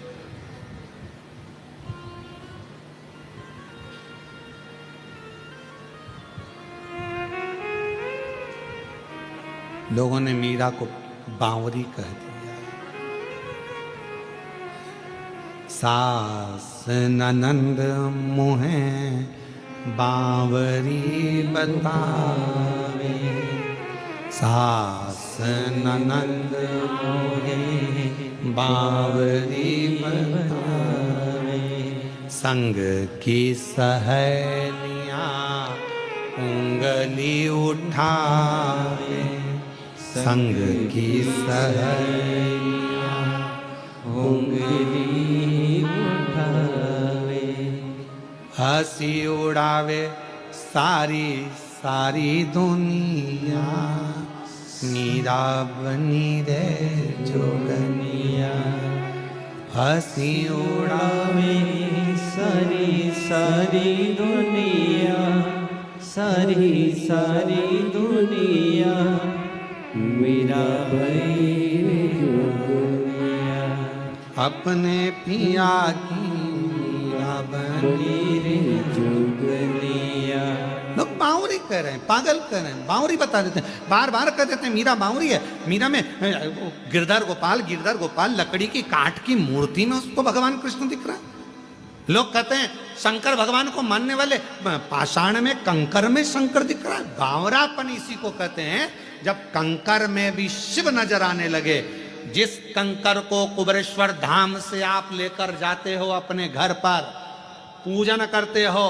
Speaker 1: लोगों ने मीरा को बावरी कह दिया। सास ननंद मुहे बावरी बतावे, सास ननंद मुहे बावरी बतावे, संग की सहेलियां उंगली उठावे, संग की सहेलियां उंगली उठावे, हंसी उड़ावे सारी सारी दुनिया, मीरा बनी रे जोगनिया, हंसी उड़ावे
Speaker 2: सारी सारी दुनिया, सारी सारी दुनिया, मीरा बनी जोगनिया,
Speaker 1: अपने पिया की मीरा बनी रे
Speaker 2: जोगनिया।
Speaker 1: लोग बावरी कह रहे हैं, पागल कह रहे हैं, बावरी बता देते हैं, बार बार कह देते हैं मीरा बावरी है। मीरा में गिरधर गोपाल लकड़ी की काठ की मूर्ति में उसको भगवान कृष्ण दिख रहा है। लोग कहते हैं शंकर भगवान को मानने वाले पाषाण में कंकर में शंकर दिख रहा है। बावरापन इसी को कहते हैं जब कंकर में भी शिव नजर आने लगे। जिस कंकर को कुबेरेश्वर धाम से आप लेकर जाते हो अपने घर पर, पूजन करते हो,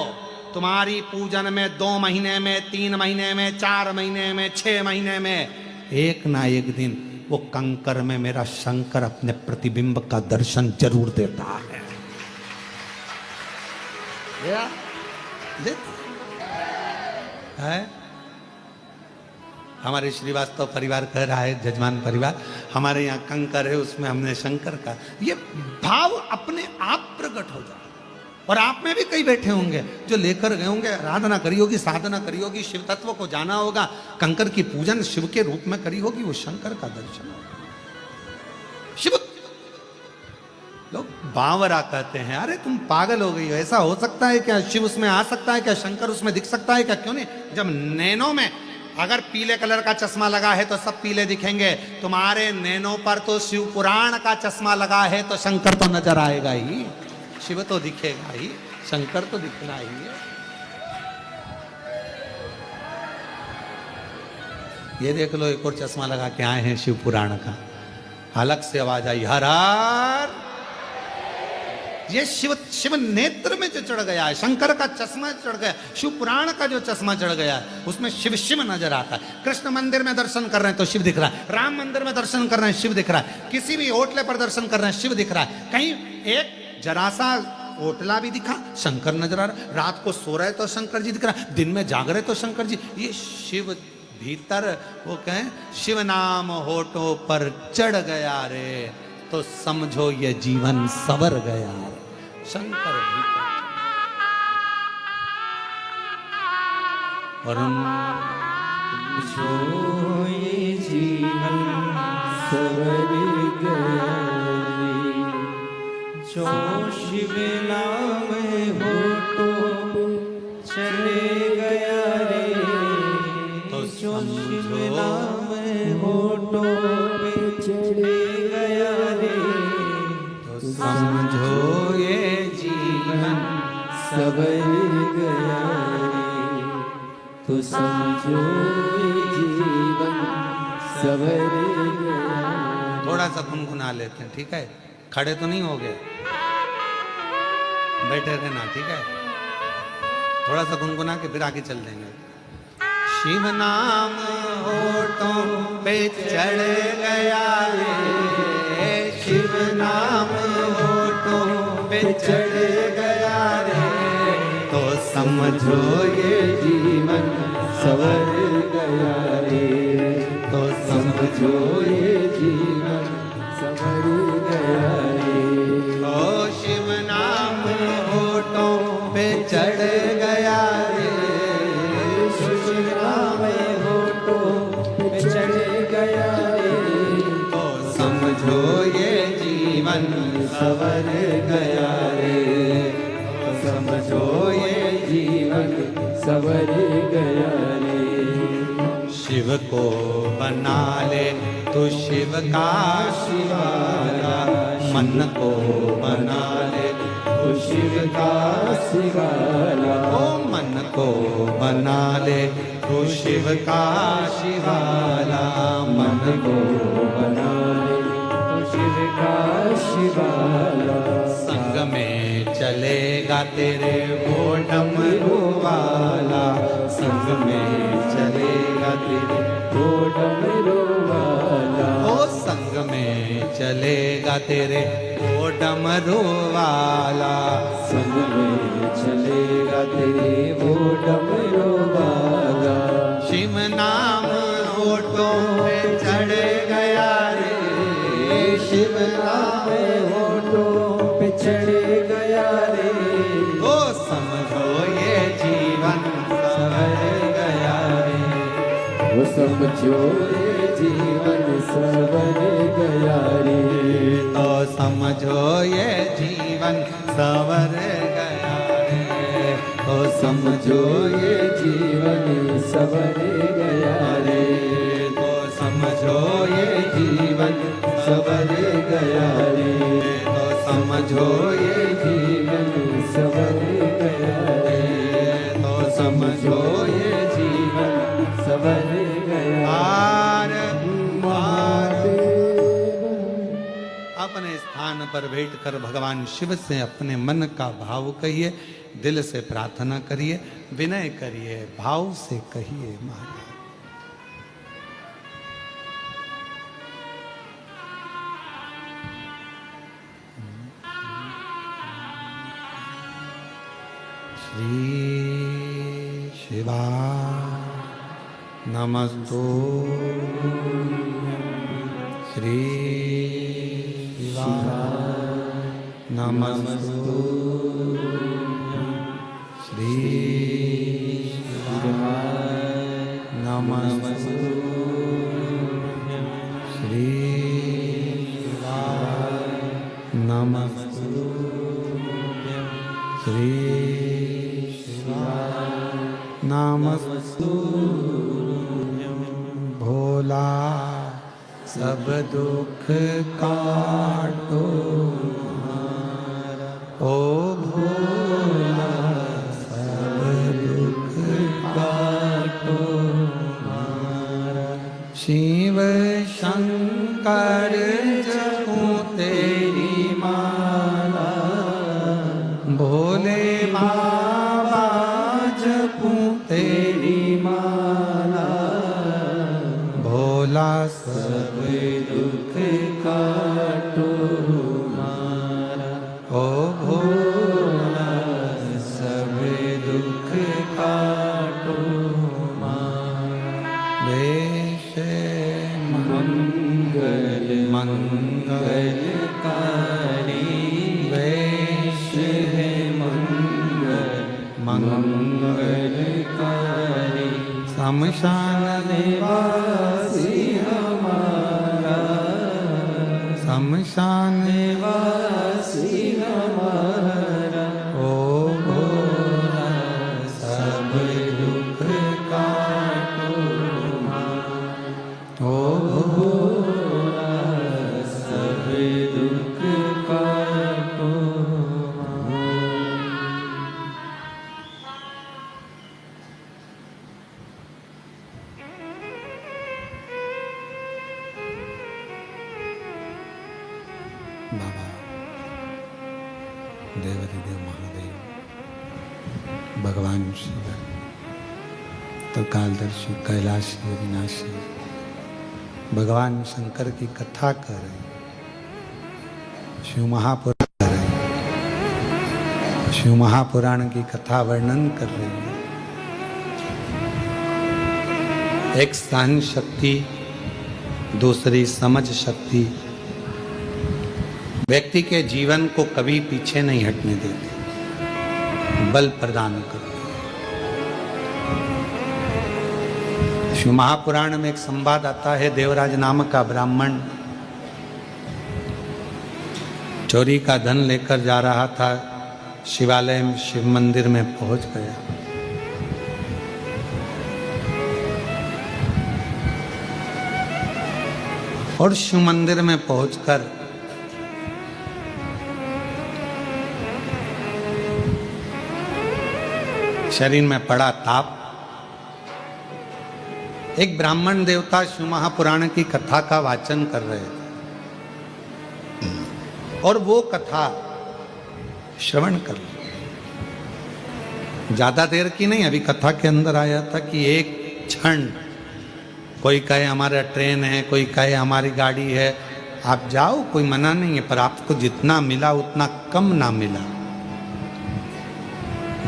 Speaker 1: तुम्हारी पूजन में 2 महीने में, 3 महीने में, 4 महीने में, 6 महीने में एक ना एक दिन वो कंकर में मेरा शंकर अपने प्रतिबिंब का दर्शन जरूर देता है। है? हमारे श्रीवास्तव परिवार कह रहा है, जजमान परिवार, हमारे यहाँ कंकर है उसमें हमने शंकर का, ये भाव अपने आप प्रकट हो जाए। और आप में भी कई बैठे होंगे जो लेकर गए होंगे, आराधना करी होगी, साधना करी होगी, शिव तत्व को जाना होगा, कंकर की पूजन शिव के रूप में करी होगी, वो शंकर का दर्शन होगा। शिव लोग बावरा कहते हैं। अरे तुम पागल हो गई हो, ऐसा हो सकता है क्या? शिव उसमें आ सकता है क्या? शंकर उसमें दिख सकता है क्या? क्यों नहीं? जब नैनों में अगर पीले कलर का चश्मा लगा है तो सब पीले दिखेंगे। तुम्हारे नैनों पर तो शिव पुराण का चश्मा लगा है तो शंकर तो नजर आएगा ही, शिव तो दिखेगा ही, शंकर तो दिखना ही है। ये देख लो, एक और चश्मा लगा के आए हैं शिव पुराण का, अलग से आवाज आई, हर हर। ये शिव नेत्र में जो चढ़ गया है, शंकर का चश्मा चढ़ गया, शिव पुराण का जो चश्मा चढ़ गया है, उसमें शिव शिव नजर आता है। कृष्ण मंदिर में दर्शन कर रहे हैं तो शिव दिख रहा है, राम मंदिर में दर्शन कर रहे हैं शिव दिख रहा है, किसी भी होटले पर दर्शन कर रहे हैं शिव दिख रहा है। कहीं एक जरा सा होटला भी दिखा, शंकर नजर आ रहा, रात को सो रहे तो शंकर जी दिख रहा, दिन में जाग रहे तो शंकर जी। ये शिव भीतर, वो कहें शिव नाम होठों पर चढ़ गया रे, तो समझो ये जीवन सवर गया रे। शंकर भीतर और
Speaker 2: जो ये जीवन सवर गया रे, जो शिव नाम होठों चले गया रे,
Speaker 1: तो
Speaker 2: जो शिव नाम होठों पे चले गया रे,
Speaker 1: तो समझो ये जीवन
Speaker 2: सवर गया रे, तो समझो ये जीवन सवर गया।
Speaker 1: थोड़ा सा गुनगुना लेते हैं, ठीक है? खड़े तो नहीं हो गए, बैठे रहना, ठीक है? थोड़ा सा गुनगुना के फिर आगे चल देंगे। शिव नाम होठों पे चढ़ गया रे, शिव नाम होठों पे चढ़ गया रे, तो समझो ये जीवन
Speaker 2: सवर गया रे,
Speaker 1: तो समझो ये
Speaker 2: सवर गया रे, समझो ये जीवन सवर गया रे।
Speaker 1: शिव को बना ले तू शिव का शिवाला, मन को बना ले
Speaker 2: तू शिव का शिवाला,
Speaker 1: ओ मन को बना ले तू शिव का शिवाला, मन को
Speaker 2: बना ले तू शिव का शिवाला।
Speaker 1: संग में चलेगा तेरे वो डमरू वाला, संग में चलेगा तेरे
Speaker 2: वो डमरू वाला,
Speaker 1: ओ संग में चलेगा तेरे वो डमरू वाला,
Speaker 2: संग में चलेगा तेरे वो डमरू वाला।
Speaker 1: शिव नाम होठों पे चढ़ गया रे, शिव नाम
Speaker 2: होठों पे चढ़ गया रे,
Speaker 1: ओ समझो ये जीवन सवर गया रे,
Speaker 2: वो समझो ये जीवन सवर गया रे,
Speaker 1: तो समझो ये जीवन सवर गया रे, तो
Speaker 2: समझो ये जीवन सवर गया रे,
Speaker 1: तो समझो ये जीवन
Speaker 2: सवर गया रे,
Speaker 1: तो समझो ये
Speaker 2: जीवन सवर गया रे,
Speaker 1: तो समझो ये
Speaker 2: जीवन सवर गया।
Speaker 1: पार पार
Speaker 2: महादेव
Speaker 1: अपने स्थान पर बैठकर भगवान शिव से अपने मन का भाव कहिए, दिल से प्रार्थना करिए, विनय करिए, भाव से कहिए महाराज। श्री शिवा नमस्तु, श्री शिवा नमस्तु, श्री शिवा नमस्तु, श्री शिवा नमस्तु, श्री नमस्तु। भोला सब दुख काटो, ओ भोला सब दुख काटो, शिव शंकर जपूं तेरी माला, भोले बाबा जपूं तेरी माला, भोला सब
Speaker 2: दुख काटो मारा,
Speaker 1: ओ
Speaker 2: भोला सब दुख काटो मारा।
Speaker 1: वेश
Speaker 2: मंगल
Speaker 1: मंगल
Speaker 2: कारी,
Speaker 1: वेश
Speaker 2: है मंगल मंगलकारी,
Speaker 1: शमशान
Speaker 2: निवासी हमारा,
Speaker 1: शमशान
Speaker 2: निवासी हमारा,
Speaker 1: ओ
Speaker 2: भोला सब दुख काटो मारा,
Speaker 1: ओ
Speaker 2: भोला सब दुख काटो मारा।
Speaker 1: बाबा देवाधिदेव महादेव भगवान शिव त्रिकालदर्शी कैलाशी अविनाशी भगवान शंकर की कथा कर रहे हैं, शिव महापुराण कर रहे हैं, शिव महापुराण की कथा वर्णन कर रही है। एक सहन शक्ति, दूसरी समझ शक्ति व्यक्ति के जीवन को कभी पीछे नहीं हटने देती, बल प्रदान करती। शिव महापुराण में एक संवाद आता है, देवराज नामक का ब्राह्मण चोरी का धन लेकर जा रहा था, शिवालय में शिव मंदिर में पहुंच गया। और शिव मंदिर में पहुंचकर शरीर में पड़ा ताप। एक ब्राह्मण देवता शिव महापुराण की कथा का वाचन कर रहे थे और वो कथा श्रवण कर ली। ज्यादा देर की नहीं, अभी कथा के अंदर आया था कि एक क्षण, कोई कहे हमारा ट्रेन है, कोई कहे हमारी गाड़ी है, आप जाओ, कोई मना नहीं है, पर आपको जितना मिला उतना कम ना मिला।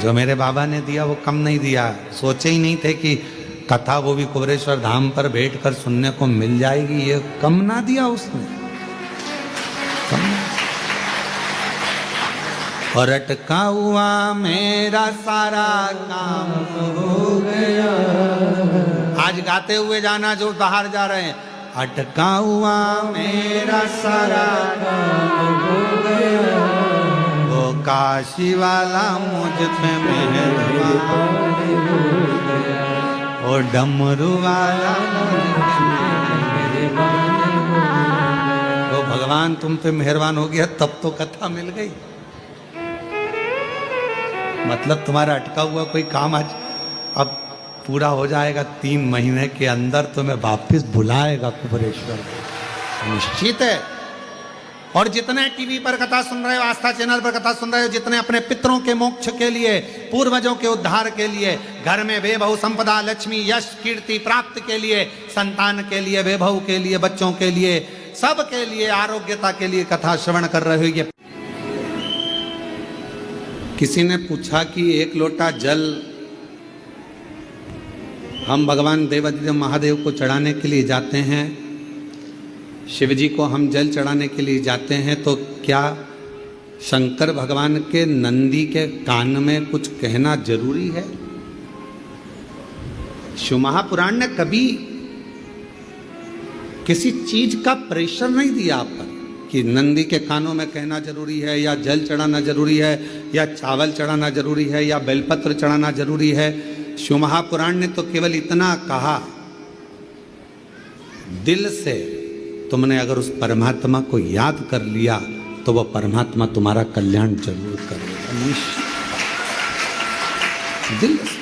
Speaker 1: जो मेरे बाबा ने दिया वो कम नहीं दिया। सोचे ही नहीं थे कि कथा वो भी कुबरेश्वर धाम पर बैठकर सुनने को मिल जाएगी, ये कम ना दिया उसने, कम। और अटका हुआ मेरा सारा काम हो गया। आज गाते हुए जाना जो बाहर जा रहे हैं, अटका हुआ मेरा सारा काम हो गया, वो काशी वाला मुझ पे मेहरबान हो गया, वो डमरू वाला वो भगवान तुम पे मेहरबान हो गया, तब तो कथा मिल गई। मतलब तुम्हारा अटका हुआ कोई काम आज अब पूरा हो जाएगा। 3 महीने के अंदर तुम्हें वापिस बुलाएगा कुबरेश्वर, निश्चित है। और जितने टीवी पर कथा सुन रहे हो, आस्था चैनल पर कथा सुन रहे हो, जितने अपने पितरों के मोक्ष के लिए, पूर्वजों के उद्धार के लिए, घर में वैभव संपदा लक्ष्मी यश कीर्ति प्राप्त के लिए, संतान के लिए, वैभव के लिए, बच्चों के लिए, सब के लिए, आरोग्यता के लिए कथा श्रवण कर रहे हो। ये किसी ने पूछा कि 1 लोटा जल हम भगवान देवाधिदेव महादेव को चढ़ाने के लिए जाते हैं, शिव जी को हम जल चढ़ाने के लिए जाते हैं, तो क्या शंकर भगवान के नंदी के कान में कुछ कहना जरूरी है? शिव महापुराण ने कभी किसी चीज का प्रेशर नहीं दिया आप पर कि नंदी के कानों में कहना जरूरी है, या जल चढ़ाना जरूरी है, या चावल चढ़ाना जरूरी है, या बेलपत्र चढ़ाना जरूरी है। शिव महापुराण ने तो केवल इतना कहा, दिल से तुमने अगर उस परमात्मा को याद कर लिया तो वह परमात्मा तुम्हारा कल्याण जरूर करेगा, निश्चित। दिल से।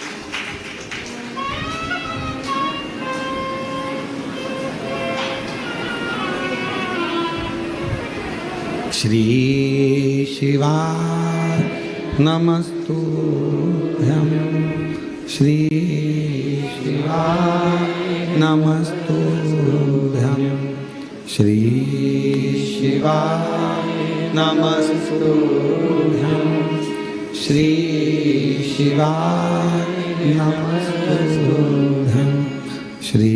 Speaker 1: श्री शिवाय नमस्तुभ्यं, श्री शिवाय नमस्तुभ्यं, श्री शिवाय नमस्तुभ्यं, श्री शिवाय नमस्तुभ्यं, श्री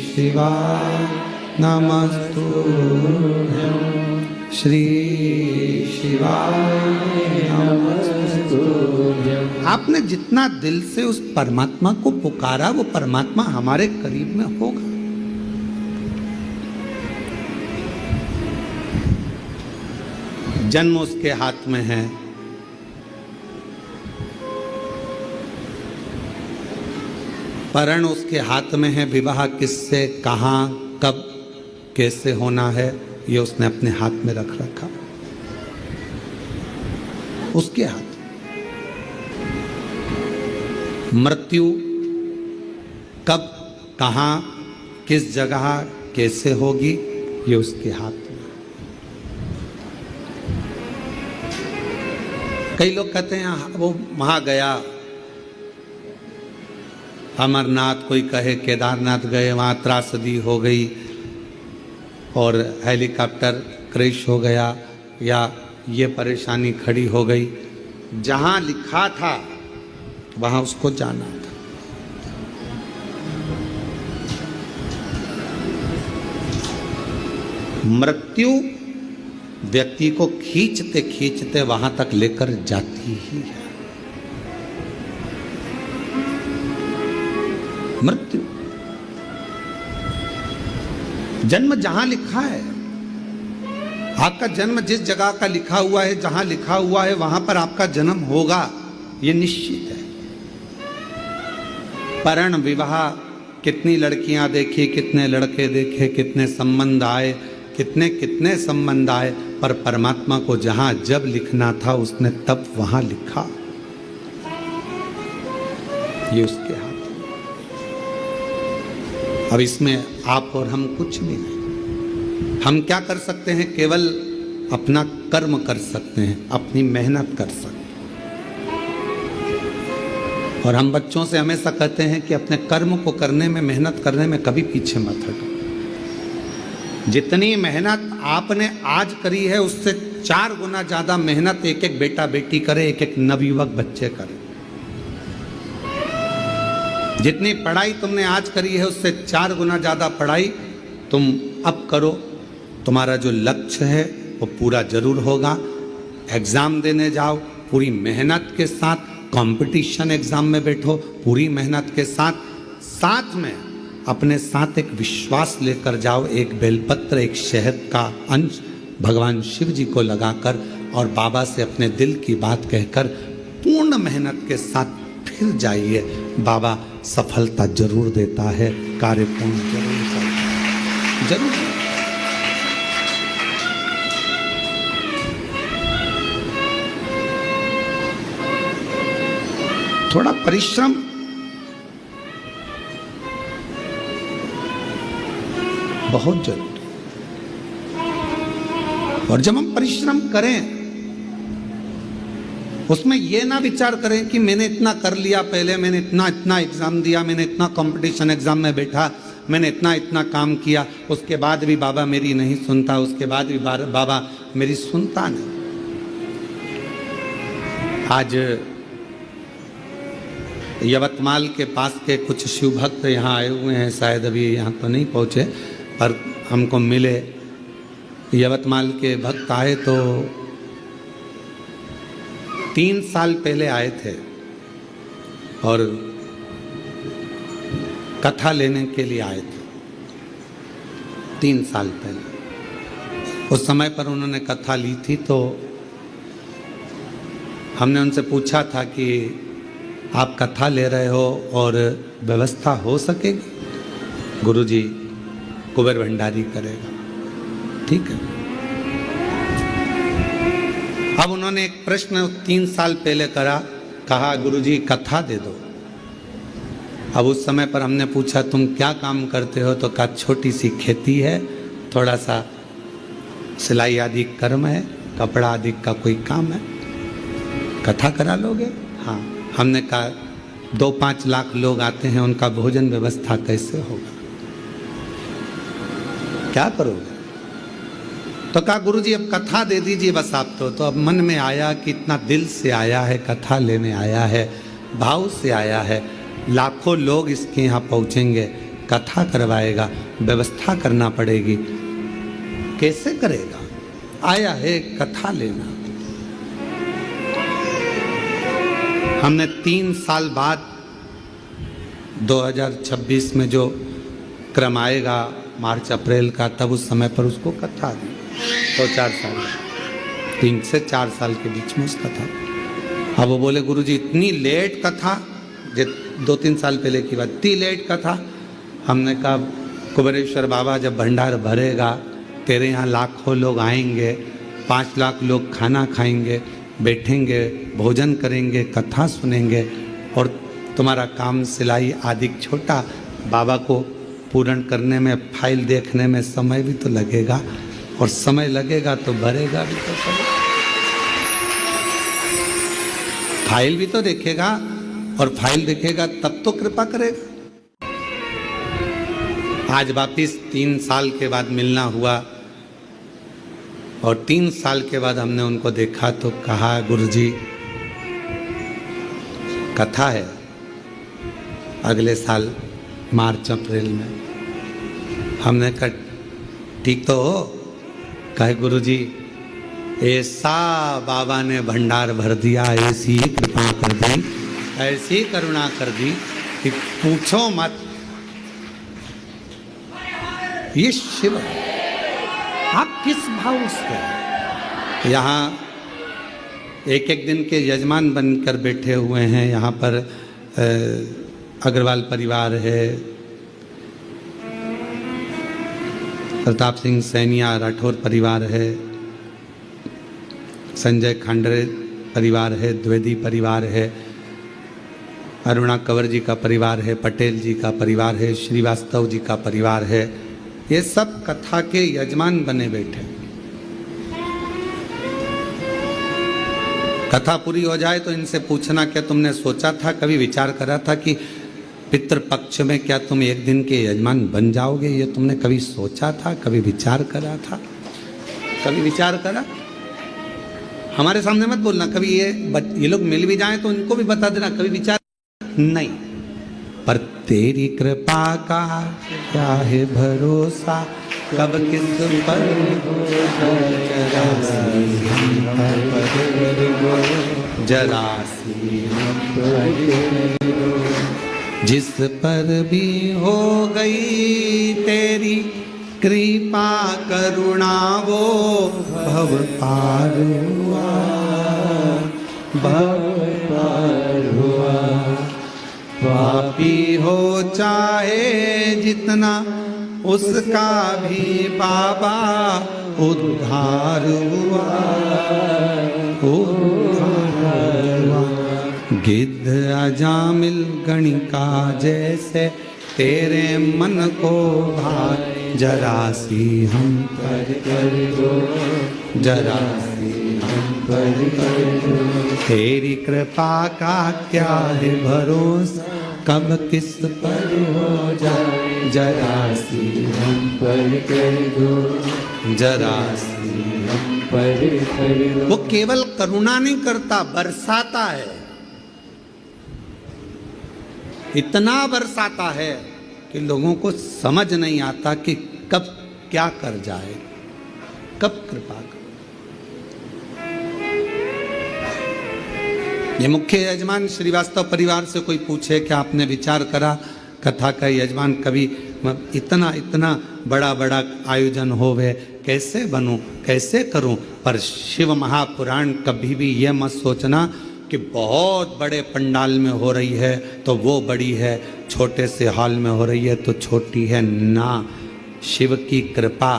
Speaker 1: शिवाय नमस्तुभ्यं, श्री शिवाय नमस्तुभ्यं। आपने जितना दिल से उस परमात्मा को पुकारा, वो परमात्मा हमारे करीब में होगा। जन्म उसके हाथ में है, परण उसके हाथ में है, विवाह किससे, कहाँ, कब, कैसे होना है, ये उसने अपने हाथ में रख रखा, उसके हाथ। मृत्यु कब, कहाँ, किस जगह, कैसे होगी, ये उसके हाथ में। कई लोग कहते हैं वो वहां गया, अमरनाथ, कोई कहे केदारनाथ गए, वहां त्रासदी हो गई और हेलीकॉप्टर क्रैश हो गया, या ये परेशानी खड़ी हो गई। जहां लिखा था वहां उसको जाना था। मृत्यु व्यक्ति को खींचते खींचते वहां तक लेकर जाती ही है। मृत्यु, जन्म जहां लिखा है, आपका जन्म जिस जगह का लिखा हुआ है, जहां लिखा हुआ है वहां पर आपका जन्म होगा, ये निश्चित है। परण विवाह, कितनी लड़कियां देखी, कितने लड़के देखे, कितने संबंध आए, कितने कितने संबंध आए, पर परमात्मा को जहां जब लिखना था उसने तब वहां लिखा। ये उसके हाथ। अब इसमें आप और हम कुछ भी नहीं। हम क्या कर सकते हैं? केवल अपना कर्म कर सकते हैं, अपनी मेहनत कर सकते हैं। और हम बच्चों से हमेशा कहते हैं कि अपने कर्म को करने में, मेहनत करने में कभी पीछे मत हटो। जितनी मेहनत आपने आज करी है उससे 4 गुना ज्यादा मेहनत एक एक बेटा बेटी करे, एक एक नवयुवक बच्चे करे। जितनी पढ़ाई तुमने आज करी है उससे 4 गुना ज्यादा पढ़ाई तुम अब करो। तुम्हारा जो लक्ष्य है वो पूरा जरूर होगा। एग्जाम देने जाओ पूरी मेहनत के साथ, कंपटीशन एग्जाम में बैठो पूरी मेहनत के साथ, साथ में अपने साथ एक विश्वास लेकर जाओ, एक बेलपत्र, एक शहद का अंश भगवान शिव जी को लगाकर और बाबा से अपने दिल की बात कहकर पूर्ण मेहनत के साथ फिर जाइए। बाबा सफलता जरूर देता है, कार्य पूर्ण जरूर करता है, जरूर। थोड़ा परिश्रम बहुत जरूरी। और जब हम परिश्रम करें उसमें यह ना विचार करें कि मैंने इतना कर लिया पहले, मैंने इतना एग्जाम दिया, मैंने इतना कंपटीशन एग्जाम में बैठा, मैंने इतना काम किया, उसके बाद भी बाबा मेरी नहीं सुनता, उसके बाद भी बाबा मेरी सुनता नहीं। आज यवतमाल के पास के कुछ शिव भक्त यहाँ आए हुए हैं, शायद अभी यहाँ तो नहीं पहुँचे पर हमको मिले। यवतमाल के भक्त आए तो 3 साल पहले आए थे और कथा लेने के लिए आए थे। 3 साल पहले उस समय पर उन्होंने कथा ली थी, तो हमने उनसे पूछा था कि आप कथा ले रहे हो और व्यवस्था हो सकेगी? गुरुजी कुबेर भंडारी करेगा, ठीक है। अब उन्होंने एक प्रश्न 3 साल पहले कहा गुरुजी कथा दे दो। अब उस समय पर हमने पूछा तुम क्या काम करते हो? तो कहा छोटी सी खेती है, थोड़ा सा सिलाई आदि कर्म है, कपड़ा आदि का कोई काम है, कथा करा लोगे? हाँ। हमने कहा 2-5 लाख लोग आते हैं, उनका भोजन व्यवस्था कैसे होगा, क्या करोगे? तो कहा गुरुजी अब कथा दे दीजिए बस आप तो अब मन में आया कि इतना दिल से आया है, कथा लेने आया है, भाव से आया है, लाखों लोग इसके यहाँ पहुँचेंगे, कथा करवाएगा, व्यवस्था करना पड़ेगी, कैसे करेगा? आया है कथा लेना। हमने 3 साल बाद 2026 में जो क्रम आएगा मार्च अप्रैल का, तब उस समय पर उसको कथा दी। तो 4 साल, 3 से 4 साल के बीच में उसका था। अब वो बोले गुरुजी इतनी लेट कथा, 2-3 साल पहले की बात, इतनी लेट कथा। हमने कहा कुबेरेश्वर बाबा जब भंडार भरेगा, तेरे यहाँ लाखों लोग आएंगे, 5 लाख लोग खाना खाएंगे, बैठेंगे, भोजन करेंगे, कथा सुनेंगे, और तुम्हारा काम सिलाई आदि छोटा, बाबा को पूर्ण करने में, फाइल देखने में समय भी तो लगेगा, और समय लगेगा तो भरेगा भी तो सब, फाइल भी तो देखेगा, और फाइल देखेगा तब तो कृपा करेगा। आज वापिस 3 साल के बाद मिलना हुआ, और 3 साल के बाद हमने उनको देखा तो कहा गुरुजी कथा है अगले साल मार्च अप्रैल में। हमने कहा ठीक तो हो? कहे गुरुजी ऐसा बाबा ने भंडार भर दिया, ऐसी कृपा कर दी, ऐसी करुणा कर दी कि पूछो मत। ये शिव है, आप किस भाव से यहाँ एक एक दिन के यजमान बनकर बैठे हुए हैं? यहाँ पर अग्रवाल परिवार है, प्रताप सिंह सैनिया राठौर परिवार है, संजय खांडरे परिवार है, द्विवेदी परिवार है, अरुणा कंवर जी का परिवार है, पटेल जी का परिवार है, श्रीवास्तव जी का परिवार है। ये सब कथा के यजमान बने बैठे। कथा पूरी हो जाए तो इनसे पूछना, क्या तुमने सोचा था, कभी विचार करा था कि पितृपक्ष में क्या तुम एक दिन के यजमान बन जाओगे? ये तुमने कभी सोचा था, कभी विचार करा था? कभी विचार करा? हमारे सामने मत बोलना। कभी ये लोग मिल भी जाएं तो इनको भी बता देना, कभी विचार नहीं। पर तेरी कृपा का क्या है भरोसा, कब किस पर जरासी जिस पर भी हो गई तेरी कृपा करुणा, वो भव पार हुआ, भव पार हुआ। पापी हो चाहे जितना, उसका भी बाबा उद्धार हुआ, उद्धार हुआ। गिद्ध अजामिल गणिका जैसे तेरे मन को भाए, जरासी हम पर कर दो, जरासी हम पर कर दो। तेरी कृपा का क्या है भरोसा, कब किस पर हो जाए, जरासी हम पर कर दो, जरासी हम पर कर दो। वो केवल करुणा नहीं करता, बरसाता है। इतना बरसाता है कि लोगों को समझ नहीं आता कि कब क्या कर जाए, कब कृपा कर। ये मुख्य यजमान श्रीवास्तव परिवार से कोई पूछे कि आपने विचार करा कथा का यजमान कभी इतना इतना बड़ा बड़ा आयोजन होवे, कैसे बनूं, कैसे करूं? पर शिव महापुराण कभी भी ये मत सोचना कि बहुत बड़े पंडाल में हो रही है तो वो बड़ी है, छोटे से हॉल में हो रही है तो छोटी है ना। शिव की कृपा,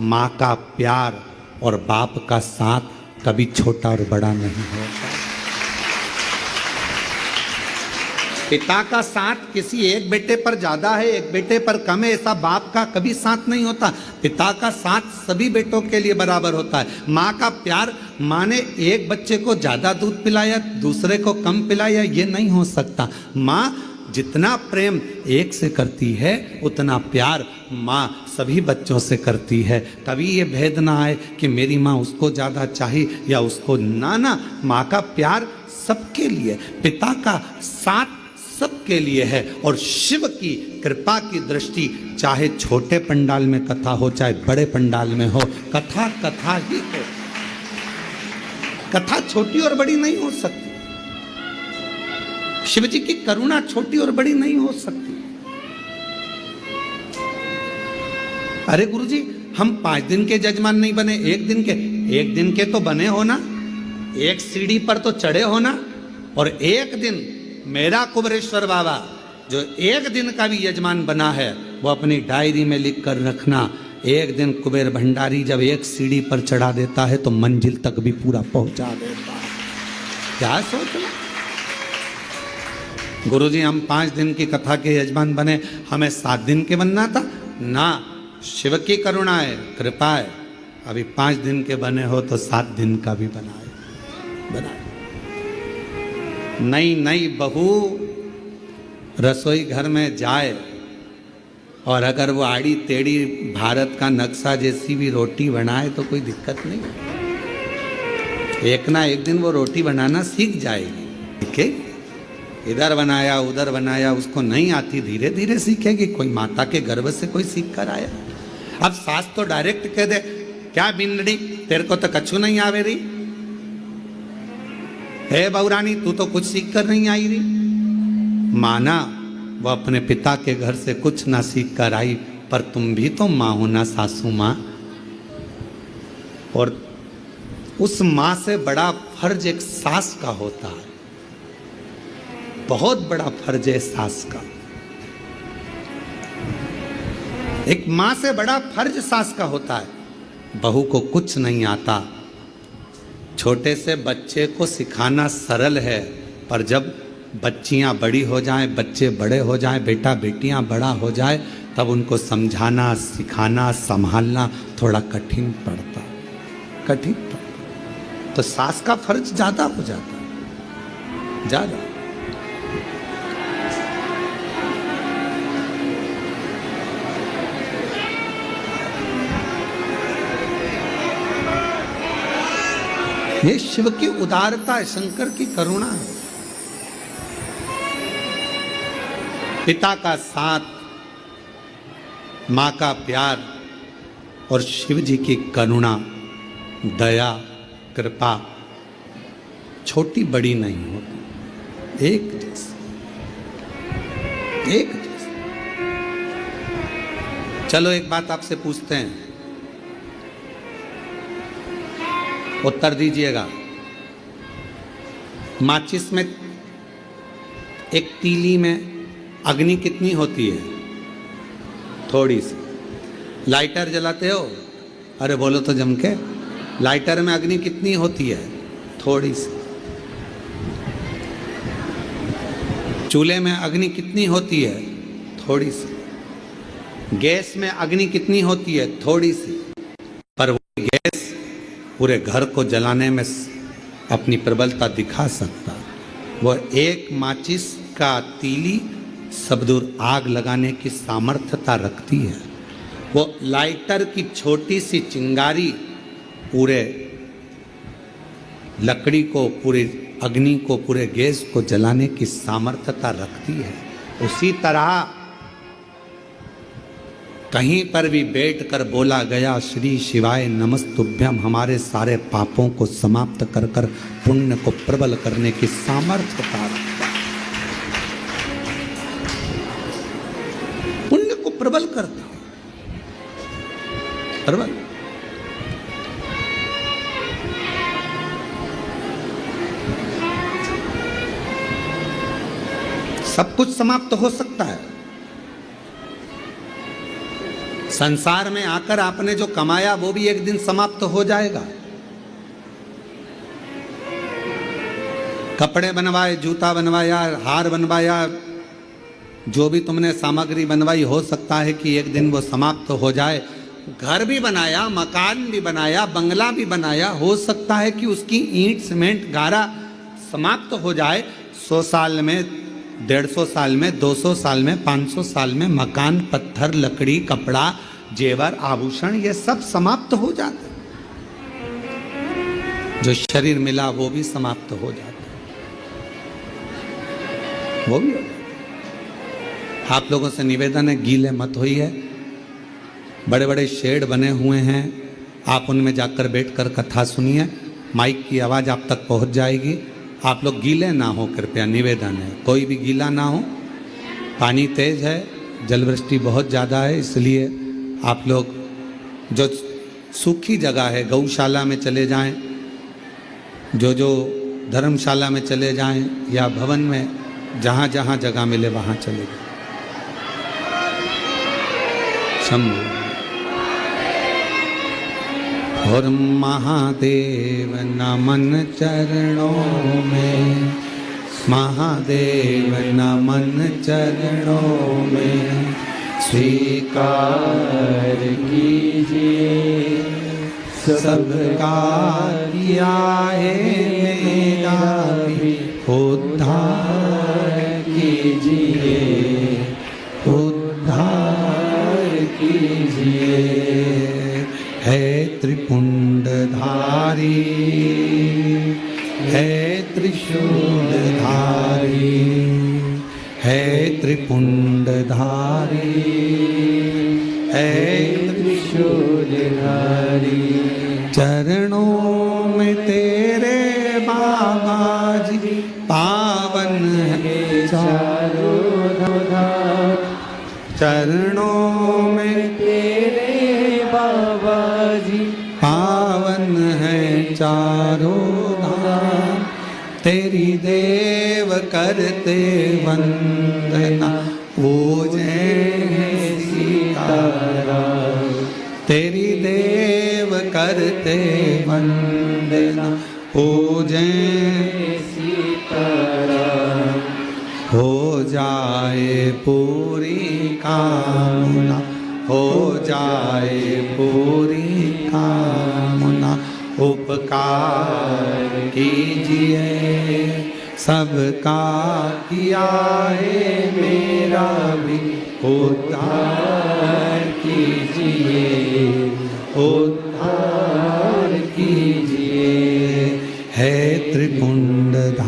Speaker 1: माँ का प्यार और बाप का साथ कभी छोटा और बड़ा नहीं होता। पिता का साथ किसी एक बेटे पर ज्यादा है, एक बेटे पर कम है, ऐसा बाप का कभी साथ नहीं होता। पिता का साथ सभी बेटों के लिए बराबर होता है। माँ का प्यार, माँ ने एक बच्चे को ज्यादा दूध पिलाया, दूसरे को कम पिलाया, ये नहीं हो सकता। माँ जितना प्रेम एक से करती है उतना प्यार माँ सभी बच्चों से करती है। कभी ये भेद ना आए कि मेरी माँ उसको ज़्यादा चाहिए या उसको ना। माँ का प्यार सबके लिए, पिता का साथ सबके लिए है। और शिव की कृपा की दृष्टि चाहे छोटे पंडाल में कथा हो चाहे बड़े पंडाल में हो, कथा कथा ही हो। कथा छोटी और बड़ी नहीं हो सकती। शिव जी की करुणा छोटी और बड़ी नहीं हो सकती। अरे गुरुजी, हम 5 दिन के जजमान नहीं बने, 1 दिन के तो बने हो ना, एक सीढ़ी पर तो चढ़े हो ना। और एक दिन मेरा कुबरेश्वर बाबा जो 1 दिन का भी यजमान बना है, वो अपनी डायरी में लिख कर रखना। एक दिन कुबेर भंडारी जब एक सीढ़ी पर चढ़ा देता है तो मंजिल तक भी पूरा पहुंचा देता है। क्या सोचना गुरुजी, हम 5 दिन की कथा के यजमान बने, हमें 7 दिन के बनना था ना। शिव की करुणा है, कृपा है। अभी 5 दिन के बने हो तो 7 दिन का भी बनाए। नई बहू रसोई घर में जाए और अगर वो आड़ी टेढ़ी भारत का नक्शा जैसी भी रोटी बनाए तो कोई दिक्कत नहीं। एक ना एक दिन वो रोटी बनाना सीख जाएगी। ठीक है, इधर बनाया उधर बनाया, उसको नहीं आती, धीरे धीरे सीखेगी। कोई माता के गर्भ से कोई सीख कर आया। अब सास तो डायरेक्ट कह दे, क्या बिंदड़ी तेरे को तो कछु नहीं आवे रही है बहुरानी, तू तो कुछ सीख कर नहीं आई रही। माना वो अपने पिता के घर से कुछ ना सीख कर आई, पर तुम भी तो माँ हो ना सासू माँ। और उस मां से बड़ा फर्ज एक सास का होता है, बहुत बड़ा फर्ज है सास का। एक मां से बड़ा फर्ज सास का होता है। बहू को कुछ नहीं आता, छोटे से बच्चे को सिखाना सरल है, पर जब बच्चियां बड़ी हो जाएं, बच्चे बड़े हो जाएं, बेटा बेटियां बड़ा हो जाए, तब उनको समझाना, सिखाना, संभालना थोड़ा कठिन पड़ता, कठिन पड़ता। तो सास का फर्ज ज्यादा हो जाता है, ज्यादा। ये शिव की उदारता है, शंकर की करुणा है। पिता का साथ, मां का प्यार और शिव जी की करुणा, दया, कृपा छोटी बड़ी नहीं होती, एक जैसी, एक जैसी। चलो एक बात आपसे पूछते हैं, उत्तर दीजिएगा। माचिस में, एक तीली में अग्नि कितनी होती है? थोड़ी सी। लाइटर जलाते हो? अरे बोलो तो जम के। लाइटर में अग्नि कितनी होती है? थोड़ी सी। चूल्हे में अग्नि कितनी होती है? थोड़ी सी। गैस में अग्नि कितनी होती है? थोड़ी सी। पर वो गैस पूरे घर को जलाने में अपनी प्रबलता दिखा सकता। वो एक माचिस का तीली सब दूर आग लगाने की सामर्थ्यता रखती है। वो लाइटर की छोटी सी चिंगारी पूरे लकड़ी को, पूरे अग्नि को, पूरे गैस को जलाने की सामर्थ्यता रखती है। उसी तरह कहीं पर भी बैठकर बोला गया श्री शिवाय नमस्तुभ्यम, हमारे सारे पापों को समाप्त कर कर पुण्य को प्रबल करने की सामर्थ्यता रखता है, पुण्य को प्रबल करता है, प्रबल। सब कुछ समाप्त हो सकता है। संसार में आकर आपने जो कमाया वो भी एक दिन समाप्त हो जाएगा। कपड़े बनवाए, जूता बनवाया, हार बनवाया, जो भी तुमने सामग्री बनवाई, हो सकता है कि एक दिन वो समाप्त हो जाए। घर भी बनाया, मकान भी बनाया, बंगला भी बनाया, हो सकता है कि उसकी ईंट, सीमेंट, गारा समाप्त हो जाए। 100 साल में, 150 साल में, 200 साल में, 500 साल में मकान, पत्थर, लकड़ी, कपड़ा, जेवर, आभूषण, ये सब समाप्त हो जाते। जो शरीर मिला वो भी समाप्त हो जाता, वो भी हो जाता। आप लोगों से निवेदन है, गीले मत होई है। बड़े बड़े शेड बने हुए हैं, आप उनमें जाकर बैठकर कथा सुनिए, माइक की आवाज़ आप तक पहुंच जाएगी। आप लोग गीले ना हो, कृपया निवेदन है, कोई भी गीला ना हो। पानी तेज है, जलवृष्टि बहुत ज़्यादा है, इसलिए आप लोग जो सूखी जगह है, गौशाला में चले जाएं, जो धर्मशाला में चले जाएं, या भवन में, जहाँ जहाँ जगह मिले वहाँ चले जाएं। शंभु। और महादेव नमन चरणों में, महादेव नमन चरणों में,
Speaker 2: स्वीकार कीजिए
Speaker 1: सबका किया है मेरा भी उद्धार
Speaker 2: कीजिए,
Speaker 1: उद्धार कीजिए। है त्रिपुंडधारी, है त्रिशूलधारी, है त्रिपुंडधारी, है
Speaker 2: त्रिशूलधारी।
Speaker 1: चरणों में तेरे बाबा जी पावन है
Speaker 2: चारों धाम,
Speaker 1: चरणों में
Speaker 2: तेरे बाबा जी
Speaker 1: पावन चारों धाम, तेरी देव करते वंदना, पूजे सीताराम। तेरी देव करते वंदना, पूजे सीताराम। हो जाए पूरी कामना, हो जाए पूरी कामना, उपकार कीजिए सबका किया है, मेरा भी उद्धार कीजिए, उद्धार कीजिए। है त्रिपुंडधारी,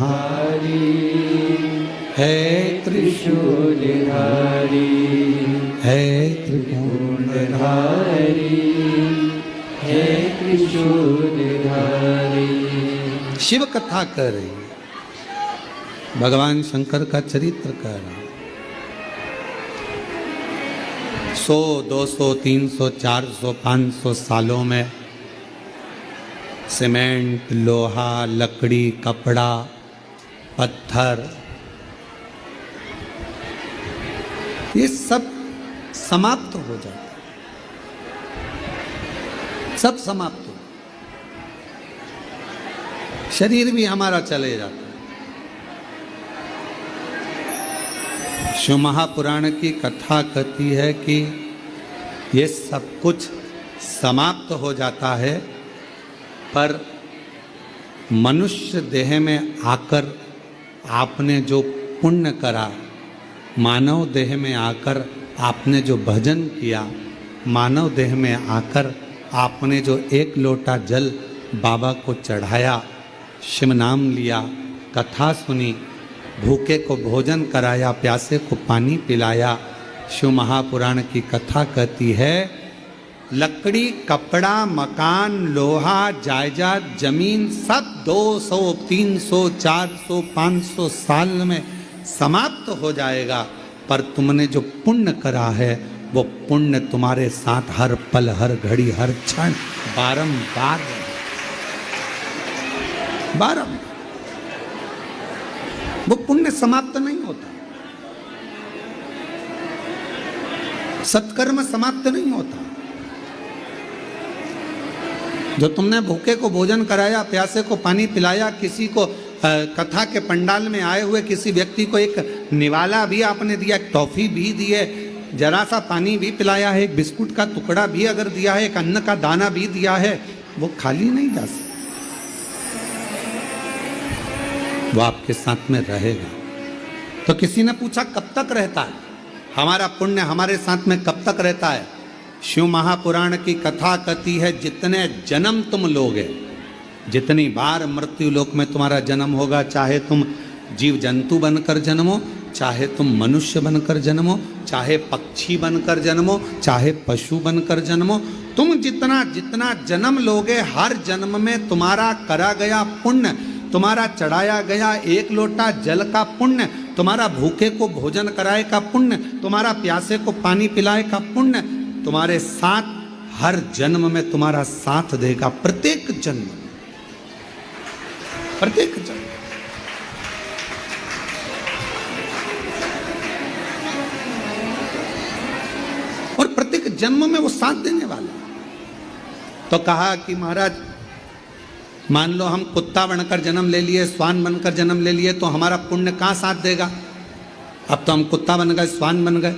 Speaker 1: है त्रिशूलधारी, है त्रिपुंडधारी, है त्रिशूलधारी। शिव कथा कर रही है, भगवान शंकर का चरित्र कर रहा है। 100, 200, 300, 400, 500 सालों में सीमेंट, लोहा, लकड़ी, कपड़ा, पत्थर, ये सब समाप्त हो जाता, सब समाप्त हो, शरीर भी हमारा चले जाता है। शिव महापुराण की कथा कहती है कि ये सब कुछ समाप्त हो जाता है, पर मनुष्य देह में आकर आपने जो पुण्य करा, मानव देह में आकर आपने जो भजन किया, मानव देह में आकर आपने जो एक लोटा जल बाबा को चढ़ाया, शिव नाम लिया, कथा सुनी, भूखे को भोजन कराया, प्यासे को पानी पिलाया। शिव महापुराण की कथा कहती है लकड़ी, कपड़ा, मकान, लोहा, जायदाद, जमीन सब 200, 300, 400, 500 साल में समाप्त हो जाएगा, पर तुमने जो पुण्य करा है वो पुण्य तुम्हारे साथ हर पल, हर घड़ी, हर क्षण बारंबार बारंबार। वो पुण्य समाप्त नहीं होता, सत्कर्म समाप्त नहीं होता। जो तुमने भूखे को भोजन कराया, प्यासे को पानी पिलाया, किसी को कथा के पंडाल में आए हुए किसी व्यक्ति को एक निवाला भी आपने दिया, एक टॉफी भी दी है, जरा सा पानी भी पिलाया है, एक बिस्कुट का टुकड़ा भी अगर दिया है, एक अन्न का दाना भी दिया है, वो खाली नहीं जा सकता, वो आपके साथ में रहेगा। तो किसी ने पूछा कब तक रहता है हमारा पुण्य, हमारे साथ में कब तक रहता है? शिव महापुराण की कथा कहती है जितने जन्म तुम लोगे, जितनी बार मृत्यु लोक में तुम्हारा जन्म होगा, चाहे तुम जीव जंतु बनकर जन्मो, चाहे तुम मनुष्य बनकर जन्मो, चाहे पक्षी बनकर जन्मो, चाहे पशु बनकर जन्मो, तुम जितना जितना जन्म लोगे, हर जन्म में तुम्हारा करा गया पुण्य, तुम्हारा चढ़ाया गया एक लोटा जल का पुण्य, तुम्हारा भूखे को भोजन कराए का पुण्य, तुम्हारा प्यासे को पानी पिलाए का पुण्य तुम्हारे साथ हर जन्म में तुम्हारा साथ देगा, प्रत्येक जन्म, प्रत्येक जन्म। और प्रत्येक जन्म में वो साथ देने वाला। तो कहा कि महाराज मान लो हम कुत्ता बनकर जन्म ले लिए, स्वान बनकर जन्म ले लिए, तो हमारा पुण्य कहाँ साथ देगा? अब तो हम कुत्ता बन गए, स्वान बन गए।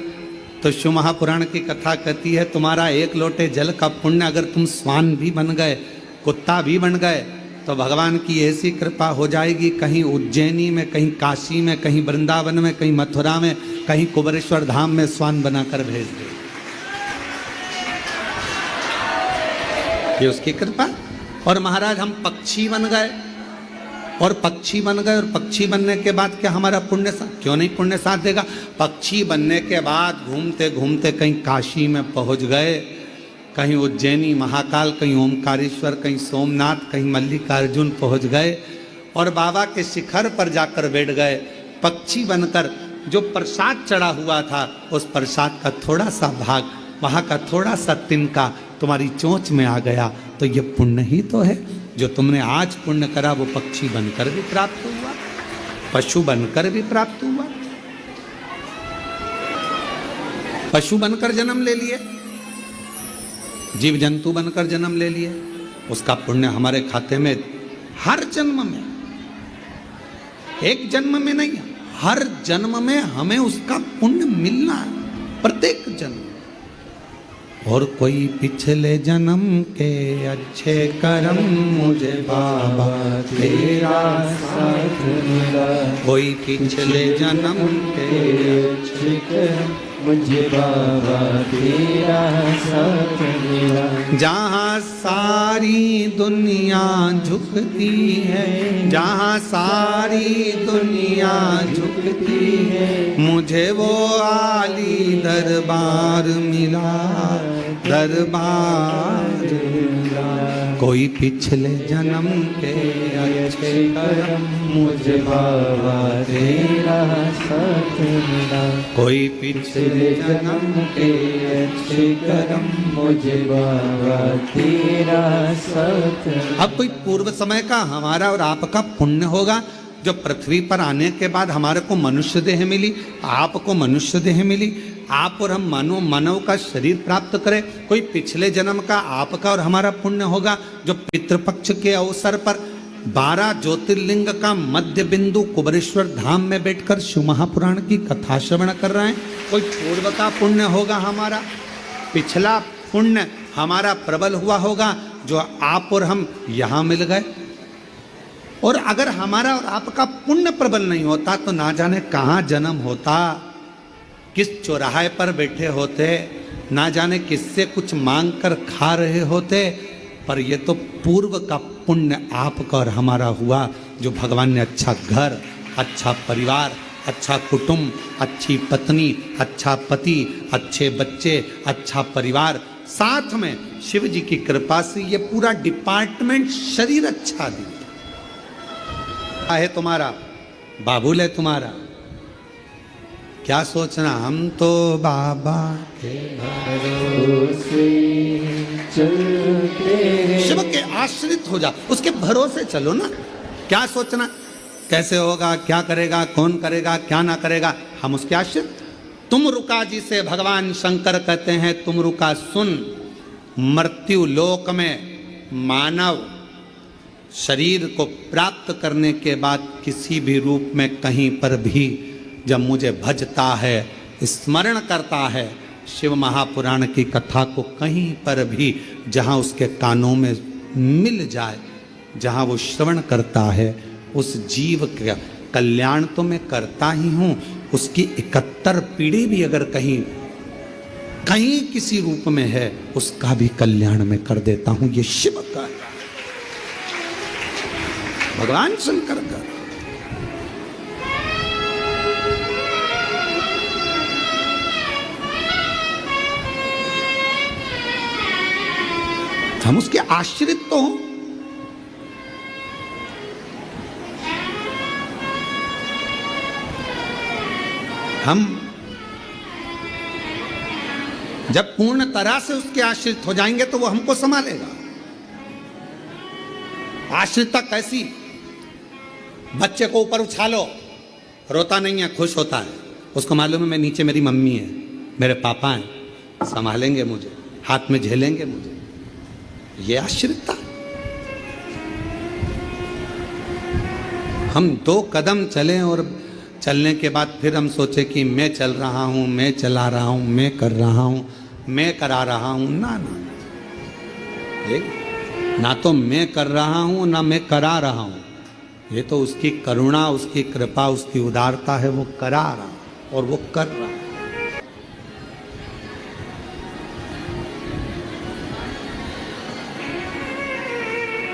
Speaker 1: तो शिव महापुराण की कथा कहती है तुम्हारा एक लोटे जल का पुण्य अगर तुम स्वान भी बन गए, कुत्ता भी बन गए, तो भगवान की ऐसी कृपा हो जाएगी, कहीं उज्जैनी में, कहीं काशी में, कहीं वृंदावन में, कहीं मथुरा में, कहीं कुबेरेश्वर धाम में स्वान बनाकर भेज दे। ये उसकी कृपा। और महाराज हम पक्षी बन गए, और पक्षी बन गए, और पक्षी बनने के बाद क्या हमारा पुण्य क्यों नहीं पुण्य साथ देगा? पक्षी बनने के बाद घूमते घूमते कहीं काशी में पहुंच गए, कहीं उज्जैनी महाकाल, कहीं ओमकारेश्वर, कहीं सोमनाथ, कहीं मल्लिकार्जुन पहुंच गए, और बाबा के शिखर पर जाकर बैठ गए। पक्षी बनकर जो प्रसाद चढ़ा हुआ था, उस प्रसाद का थोड़ा सा भाग, वहाँ का थोड़ा सा तिनका तुम्हारी चोंच में आ गया, तो ये पुण्य ही तो है। जो तुमने आज पुण्य करा वो पक्षी बनकर भी प्राप्त हुआ, पशु बनकर भी प्राप्त हुआ। पशु बनकर जन्म ले लिए, जीव जंतु बनकर जन्म ले लिए, उसका पुण्य हमारे खाते में हर जन्म में, एक जन्म में नहीं, हर जन्म में हमें उसका पुण्य मिलना है, प्रत्येक जन्म। और कोई पिछले जन्म के अच्छे कर्म मुझे बाबा तेरा साथ मिला, कोई पिछले जन्म के अच्छे कर्म मुझे बाबा तेरा साथ मिला। जहाँ सारी दुनिया झुकती है, जहाँ सारी दुनिया झुकती है, मुझे वो आली दरबार मिला, दरबार मिला। कोई पिछले जन्म के अच्छे कर्म मुझे बाबा तेरा साथ मिला, कोई पिछले जन्म के अच्छे कर्म मुझे बाबा तेरा साथ। अब कोई पूर्व समय का हमारा और आपका पुण्य होगा जो पृथ्वी पर आने के बाद हमारे को मनुष्य देह मिली, आपको मनुष्य देह मिली, आप और हम मानव का शरीर प्राप्त करें। कोई पिछले जन्म का आपका और हमारा पुण्य होगा जो पितृपक्ष के अवसर पर 12 ज्योतिर्लिंग का मध्य बिंदु कुबरेश्वर धाम में बैठकर शिव महापुराण की कथा श्रवण कर रहे हैं। कोई पूर्व का पुण्य होगा हमारा, पिछला पुण्य हमारा प्रबल हुआ होगा जो आप और हम यहाँ मिल गए। और अगर हमारा और आपका पुण्य प्रबल नहीं होता तो ना जाने कहाँ जन्म होता, किस चौराहे पर बैठे होते, ना जाने किससे कुछ मांग कर खा रहे होते। पर ये तो पूर्व का पुण्य आपका और हमारा हुआ जो भगवान ने अच्छा घर, अच्छा परिवार, अच्छा कुटुंब, अच्छी पत्नी, अच्छा पति, अच्छे बच्चे, अच्छा परिवार, साथ में शिव जी की कृपा से ये पूरा डिपार्टमेंट शरीर अच्छा दिया है। तुम्हारा बाबुल है तुम्हारा, क्या सोचना, हम तो बाबा के भरोसे चलते, शिव के आश्रित हो जा, उसके भरोसे चलो ना। क्या सोचना कैसे होगा, क्या करेगा, कौन करेगा, क्या ना करेगा, हम उसके आश्रित। तुम रुका जिसे भगवान शंकर कहते हैं, तुम रुका सुन। मृत्यु लोक में मानव शरीर को प्राप्त करने के बाद किसी भी रूप में कहीं पर भी जब मुझे भजता है, स्मरण करता है शिव महापुराण की कथा को, कहीं पर भी जहाँ उसके कानों में मिल जाए, जहाँ वो श्रवण करता है, उस जीव का कल्याण तो मैं करता ही हूँ, उसकी 71 पीढ़ी भी अगर कहीं कहीं किसी रूप में है उसका भी कल्याण मैं कर देता हूँ। ये शिव का है, भगवान शंकर का। हम उसके आश्रित तो हों। हम जब पूर्ण तरह से उसके आश्रित हो जाएंगे तो वो हमको संभालेगा। आश्रितता कैसी, बच्चे को ऊपर उछालो, रोता नहीं है, खुश होता है, उसको मालूम है मैं नीचे मेरी मम्मी है, मेरे पापा हैं, संभालेंगे मुझे, हाथ में झेलेंगे मुझे। ये आश्रितता। हम 2 कदम चलें और चलने के बाद फिर हम सोचे कि मैं चल रहा हूं, मैं चला रहा हूं, मैं कर रहा हूं, मैं करा रहा हूं। ना ना, ना तो मैं कर रहा हूं ना मैं करा रहा हूं। ये तो उसकी करुणा, उसकी कृपा, उसकी उदारता है, वो करा रहा और वो कर रहा।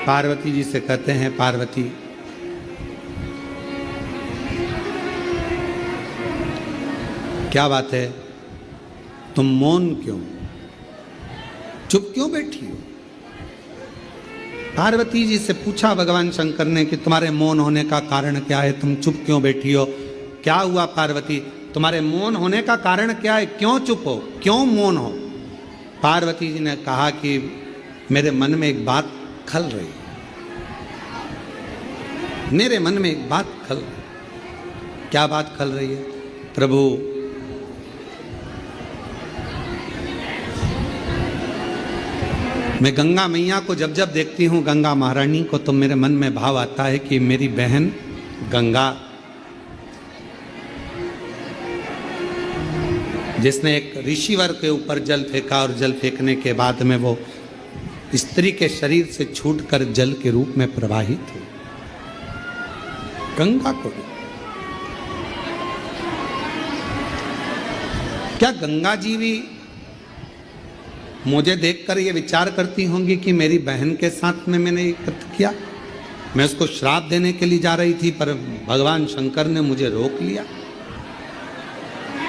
Speaker 1: पार्वती जी से कहते हैं, पार्वती क्या बात है, तुम मौन क्यों, चुप क्यों बैठी हो? पार्वती जी से पूछा भगवान शंकर ने कि तुम्हारे मौन होने का कारण क्या है, तुम चुप क्यों बैठी हो? क्या हुआ पार्वती, तुम्हारे मौन होने का कारण क्या है, क्यों चुप हो, क्यों मौन हो? पार्वती जी ने कहा कि मेरे मन में एक बात खल रही, मेरे मन में एक बात खल, क्या बात खल रही है? प्रभु, मैं गंगा मैया को जब जब देखती हूँ, गंगा महारानी को, तो मेरे मन में भाव आता है कि मेरी बहन गंगा, जिसने एक ऋषिवर के ऊपर जल फेंका और जल फेंकने के बाद में वो स्त्री के शरीर से छूटकर जल के रूप में प्रवाहित हुई, गंगा को भी। क्या गंगा जी भी मुझे देखकर ये विचार करती होंगी कि मेरी बहन के साथ में मैंने ये कृत्य किया? मैं उसको श्राप देने के लिए जा रही थी, पर भगवान शंकर ने मुझे रोक लिया,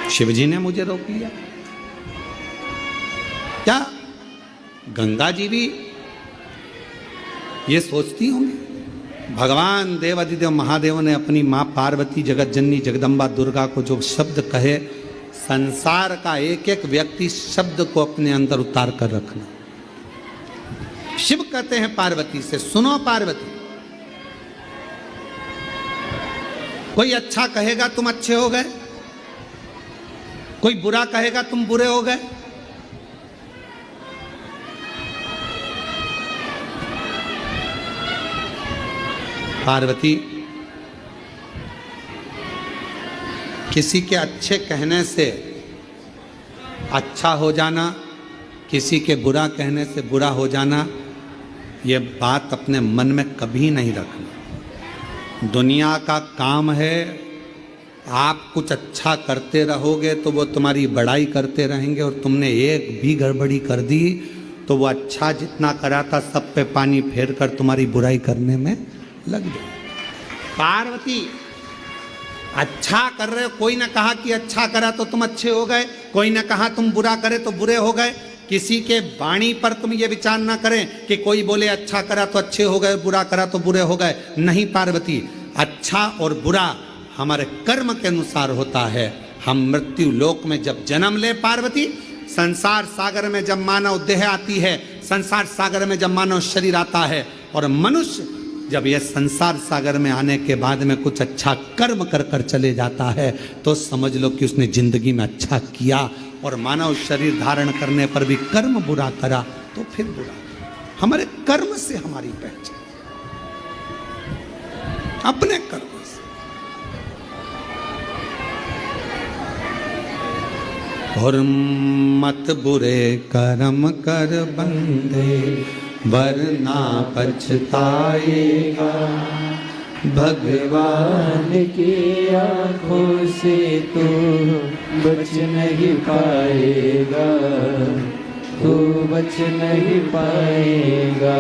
Speaker 1: शिव जी ने मुझे रोक लिया। क्या गंगा जी भी ये सोचती होंगी? भगवान देवाधिदेव महादेव ने अपनी मां पार्वती, जगत जननी जगदम्बा दुर्गा को जो शब्द कहे, संसार का एक एक व्यक्ति शब्द को अपने अंदर उतार कर रखना। शिव कहते हैं पार्वती से, सुनो पार्वती, कोई अच्छा कहेगा तुम अच्छे हो गए, कोई बुरा कहेगा तुम बुरे हो गए। पार्वती, किसी के अच्छे कहने से अच्छा हो जाना, किसी के बुरा कहने से बुरा हो जाना, ये बात अपने मन में कभी नहीं रखना। दुनिया का काम है, आप कुछ अच्छा करते रहोगे तो वो तुम्हारी बड़ाई करते रहेंगे, और तुमने एक भी गड़बड़ी कर दी तो वो अच्छा जितना करा था सब पे पानी फेर कर तुम्हारी बुराई करने में लग जाए। पार्वती, अच्छा कर रहे हो, कोई ने कहा कि अच्छा करा तो तुम अच्छे हो गए, कोई ने कहा तुम बुरा करे तो बुरे हो गए। किसी के वाणी पर तुम ये विचार ना करें कि कोई बोले अच्छा करा तो अच्छे हो गए, बुरा करा तो बुरे हो गए। नहीं पार्वती, अच्छा और बुरा हमारे कर्म के अनुसार होता है। हम मृत्यु लोक में जब जन्म ले पार्वती, संसार सागर में जब मानव देह आती है, संसार सागर में जब मानव शरीर आता है, और मनुष्य जब यह संसार सागर में आने के बाद में कुछ अच्छा कर्म कर कर चले जाता है, तो समझ लो कि उसने जिंदगी में अच्छा किया। और मानव शरीर धारण करने पर भी कर्म बुरा करा तो फिर बुरा। हमारे कर्म से हमारी पहचान, अपने कर्म से। और मत बुरे कर्म कर बंदे, वरना पछताएगा।
Speaker 2: भगवान की आँखों से तो बच नहीं पाएगा, तू बच नहीं पाएगा।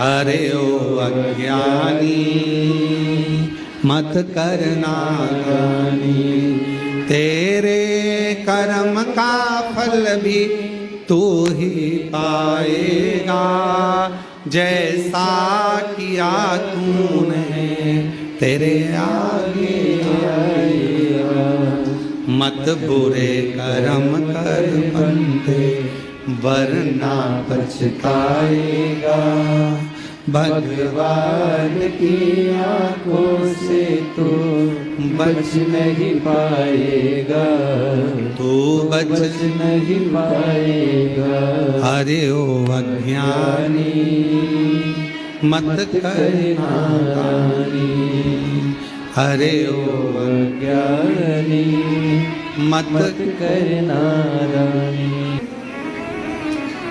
Speaker 1: अरे ओ अज्ञानी, मत करना गानी, तेरे कर्म का फल भी तू ही पाएगा। जैसा किया तूने तेरे आगे आएगा। मत बुरे कर्म कर बंदे, वरना पछताएगा। भगवान की आँखों से तू बच नहीं पाएगा, तू बच नहीं पाएगा। अरे ओ अज्ञानी, मत करना गानी। अरे ओ अज्ञानी, मत करना गानी।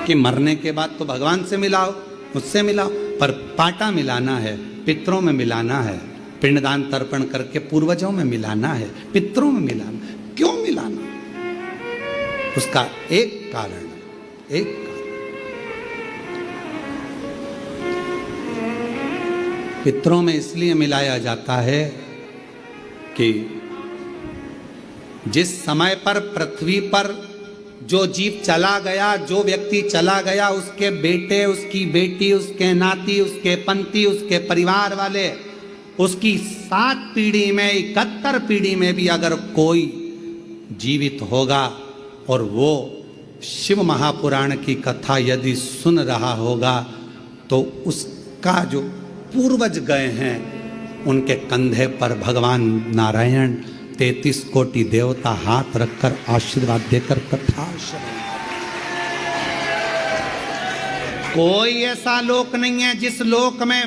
Speaker 1: कि मरने के बाद तो भगवान से मिलाओ, मुझसे मिलाओ, पर पाटा मिलाना है, पितरों में मिलाना है, पिंडदान तर्पण करके पूर्वजों में मिलाना है, पितरों में मिलाना। क्यों मिलाना? उसका एक कारण, एक कारण। पितरों में इसलिए मिलाया जाता है कि जिस समय पर पृथ्वी पर जो जीव चला गया, जो व्यक्ति चला गया, उसके बेटे, उसकी बेटी, उसके नाती, उसके पंती, उसके परिवार वाले, उसकी 7 पीढ़ी में, 71 पीढ़ी में भी अगर कोई जीवित होगा और वो शिव महापुराण की कथा यदि सुन रहा होगा, तो उसका जो पूर्वज गए हैं उनके कंधे पर भगवान नारायण 33 कोटि देवता हाथ रखकर आशीर्वाद देकर कथा श्रवण। कोई ऐसा लोक नहीं है जिस लोक में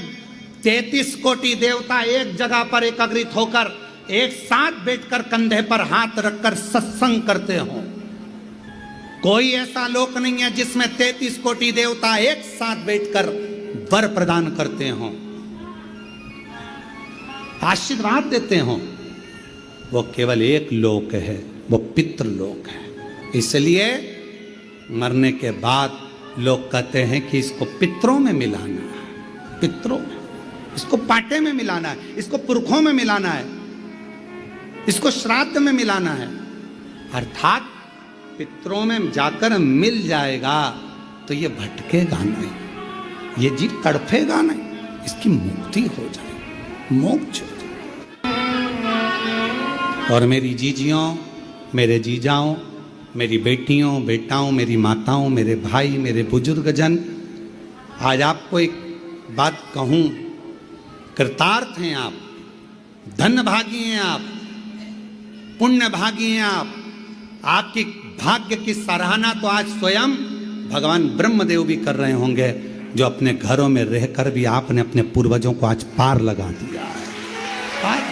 Speaker 1: 33 कोटि देवता एक जगह पर एकत्रित होकर एक साथ बैठकर कंधे पर हाथ रखकर सत्संग करते हो। कोई ऐसा लोक नहीं है जिसमें 33 कोटि देवता एक साथ बैठकर वर प्रदान करते हो, आशीर्वाद देते हो। वो केवल एक लोक है, वो पितृलोक है। इसलिए मरने के बाद लोग कहते हैं कि इसको पितरों में मिलाना है, पितरों में, इसको पाटे में मिलाना है, इसको पुरखों में मिलाना है, इसको श्राद्ध में मिलाना है। अर्थात पितरों में जाकर मिल जाएगा तो ये भटकेगा नहीं, ये जीव तड़फेगा नहीं, इसकी मुक्ति हो जाएगी, मोक्ष हो जाएगा। और मेरी जीजियों, मेरे जीजाओं, मेरी बेटियों, बेटाओं, मेरी माताओं, मेरे भाई, मेरे बुजुर्गजन, आज आपको एक बात कहूं, कृतार्थ हैं आप, धन भागी हैं आप, पुण्य भागी हैं आप। आपकी भाग्य की सराहना तो आज स्वयं भगवान ब्रह्मदेव भी कर रहे होंगे, जो अपने घरों में रहकर भी आपने अपने पूर्वजों को आज पार लगा दिया है। पार।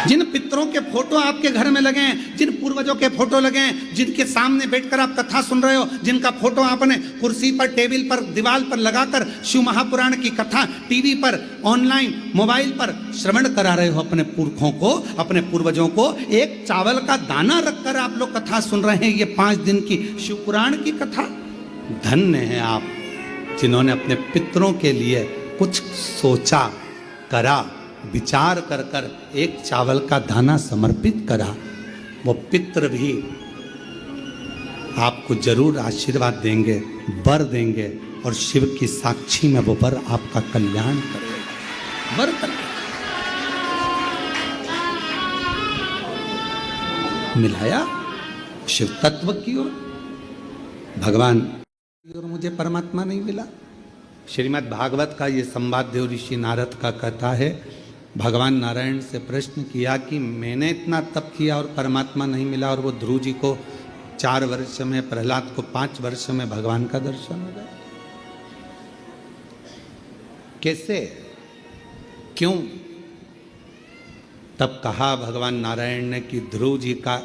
Speaker 1: जिन पितरों के फोटो आपके घर में लगे हैं, जिन पूर्वजों के फोटो लगे हैं, जिनके सामने बैठकर आप कथा सुन रहे हो, जिनका फोटो आपने कुर्सी पर, टेबल पर, दीवार पर लगाकर शिव महापुराण की कथा टीवी पर, ऑनलाइन, मोबाइल पर श्रवण करा रहे हो अपने पुरखों को, अपने पूर्वजों को, एक चावल का दाना रखकर आप लोग कथा सुन रहे हैं, ये 5 दिन की शिव पुराण की कथा। धन्य है आप जिन्होंने अपने पितरों के लिए कुछ सोचा, करा, विचार कर कर एक चावल का दाना समर्पित करा। वो पितर भी आपको जरूर आशीर्वाद देंगे, वर देंगे, और शिव की साक्षी में वो वर आपका कल्याण करेगा, वर करेगा। मिलाया शिव तत्व की ओर, भगवान की ओर मुझे परमात्मा नहीं मिला। श्रीमद् भागवत का ये संवाद देव ऋषि नारद का कथा है। भगवान नारायण से प्रश्न किया कि मैंने इतना तप किया और परमात्मा नहीं मिला, और वो ध्रुव जी को 4 वर्ष में, प्रहलाद को 5 वर्ष में भगवान का दर्शन हो गया। कैसे, क्यों? तब कहा भगवान नारायण ने कि ध्रुव जी का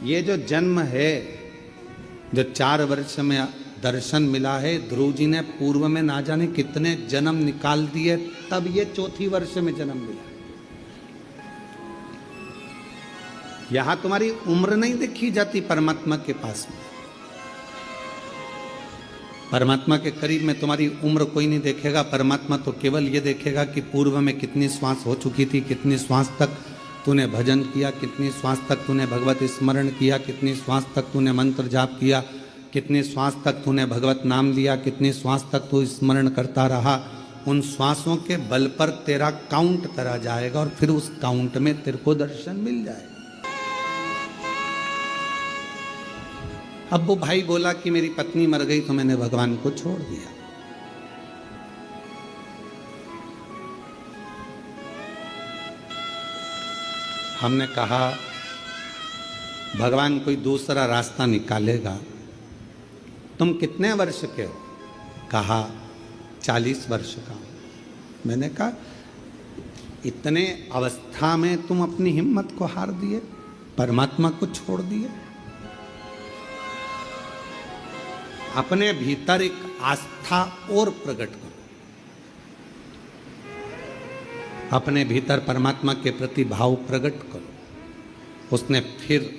Speaker 1: ये जो जन्म है, जो 4 वर्ष में दर्शन मिला है, ध्रुव जी ने पूर्व में ना जाने कितने जन्म निकाल दिए, तब ये 4थी वर्ष में जन्म मिला। यहां तुम्हारी उम्र नहीं देखी जाती परमात्मा के पास में। परमात्मा के करीब में तुम्हारी उम्र कोई नहीं देखेगा। परमात्मा तो केवल ये देखेगा कि पूर्व में कितनी श्वास हो चुकी थी, कितनी श्वास तक तूने भजन किया, कितनी श्वास तक तूने भगवत स्मरण किया, कितनी श्वास तक तूने मंत्र जाप किया, कितनी श्वास तक तूने भगवत नाम लिया, कितनी श्वास तक तू स्मरण करता रहा। उन श्वासों के बल पर तेरा काउंट करा जाएगा, और फिर उस काउंट में तेरे को दर्शन मिल जाएगा। अब वो भाई बोला कि मेरी पत्नी मर गई तो मैंने भगवान को छोड़ दिया। हमने कहा भगवान कोई दूसरा रास्ता निकालेगा। तुम कितने वर्ष के हो? कहा 40 वर्ष का हूं। मैंने कहा इतने अवस्था में तुम अपनी हिम्मत को हार दिए, परमात्मा को छोड़ दिए। अपने भीतर एक आस्था और प्रकट करो, अपने भीतर परमात्मा के प्रति भाव प्रकट करो। उसने फिर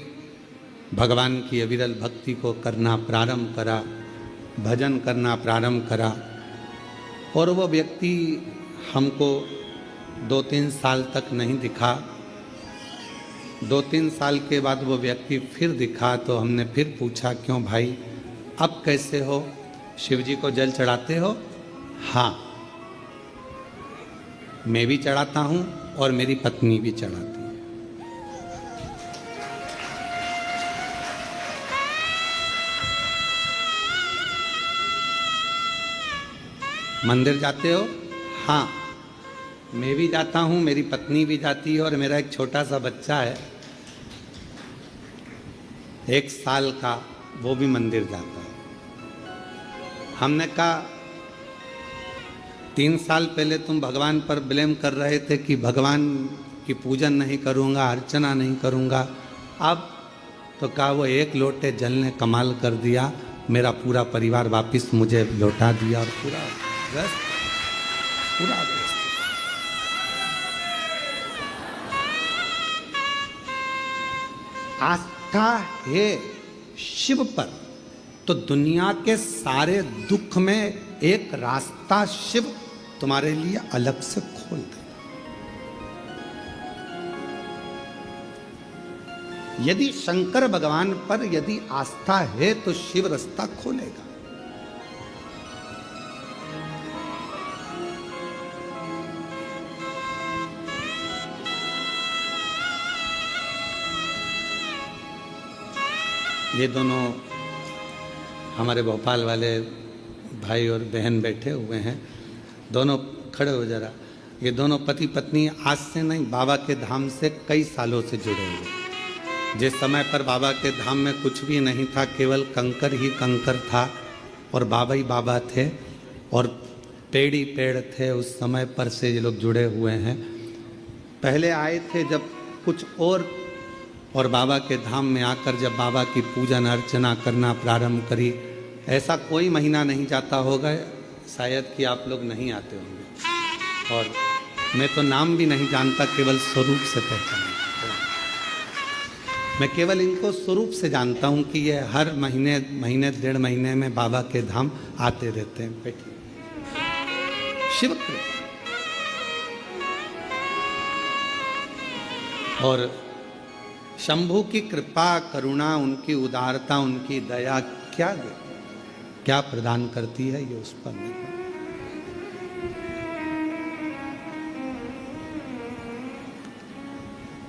Speaker 1: भगवान की अविरल भक्ति को करना प्रारंभ करा, भजन करना प्रारंभ करा, और वो व्यक्ति हमको 2-3 साल तक नहीं दिखा। 2-3 साल के बाद वो व्यक्ति फिर दिखा, तो हमने फिर पूछा क्यों भाई अब कैसे हो? शिव जी को जल चढ़ाते हो? हाँ, मैं भी चढ़ाता हूँ और मेरी पत्नी भी चढ़ाती है। मंदिर जाते हो? हाँ, मैं भी जाता हूँ, मेरी पत्नी भी जाती है और मेरा एक छोटा सा बच्चा है 1 साल का, वो भी मंदिर जाता है। हमने कहा 3 साल पहले तुम भगवान पर ब्लेम कर रहे थे कि भगवान की पूजन नहीं करूँगा, अर्चना नहीं करूँगा, अब तो कहा वो 1 लोटे जल ने कमाल कर दिया, मेरा पूरा परिवार वापस मुझे लौटा दिया और पूरा व्यस्त। आस्था है शिव पर तो दुनिया के सारे दुख में एक रास्ता शिव तुम्हारे लिए अलग से खोल दे। यदि शंकर भगवान पर यदि आस्था है तो शिव रास्ता खोलेगा। ये दोनों हमारे भोपाल वाले भाई और बहन बैठे हुए हैं, दोनों खड़े हो जरा। ये दोनों पति पत्नी आज से नहीं, बाबा के धाम से कई सालों से जुड़े हुए। जिस समय पर बाबा के धाम में कुछ भी नहीं था, केवल कंकर ही कंकर था और बाबा ही बाबा थे और पेड़ ही पेड़ थे, उस समय पर से ये लोग जुड़े हुए हैं। पहले आए थे जब कुछ और बाबा के धाम में आकर जब बाबा की पूजन अर्चना करना प्रारंभ करी, ऐसा कोई महीना नहीं जाता होगा शायद कि आप लोग नहीं आते होंगे। और मैं तो नाम भी नहीं जानता, केवल स्वरूप से पहचानता। मैं केवल इनको स्वरूप से जानता हूँ कि ये हर महीने 1.5 महीने में बाबा के धाम आते रहते हैं। बैठिए। शिव कृपा। और शंभु की कृपा, करुणा, उनकी उदारता, उनकी दया क्या प्रदान करती है, ये उस पर निर्भर।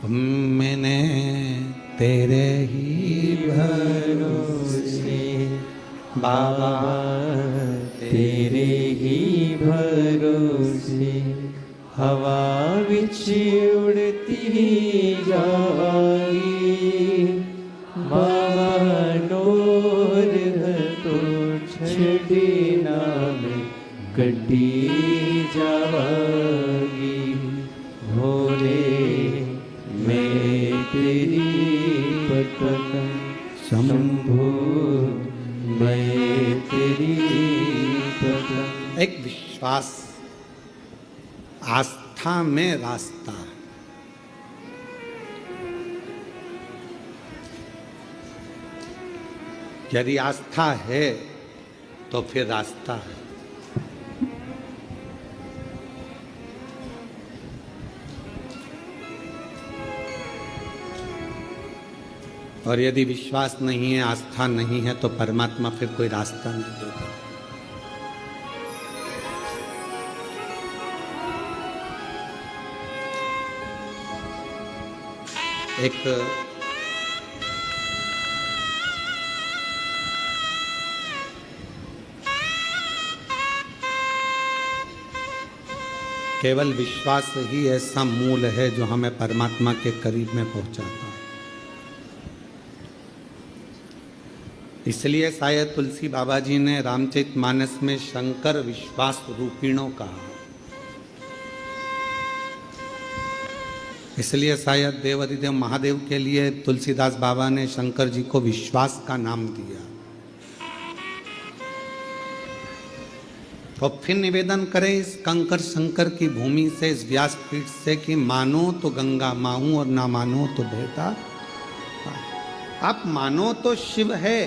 Speaker 1: मैंने तेरे ही भरोसे बाबा,
Speaker 2: तेरे ही भरोसे हवा विच उड़ती जाई, बाबा नूर तो छड़ना में कटी जावागी। भोले मैं तेरी पत्नी, शंभु मैं तेरी पत्नी।
Speaker 1: एक विश्वास, आस्था में रास्ता। यदि आस्था है तो फिर रास्ता है। और यदि विश्वास नहीं है, आस्था नहीं है, तो परमात्मा फिर कोई रास्ता नहीं देगा। एक केवल विश्वास ही ऐसा मूल है जो हमें परमात्मा के करीब में पहुंचाता है। इसलिए शायद तुलसी बाबा जी ने रामचरितमानस में शंकर विश्वास रूपिणों कहा। इसलिए शायद देवाधिदेव महादेव के लिए तुलसीदास बाबा ने शंकर जी को विश्वास का नाम दिया। तो फिर निवेदन करें इस कंकर शंकर की भूमि से, इस व्यासपीठ से कि मानो तो गंगा माहूं और ना मानो तो बेटा। आप मानो तो शिव है,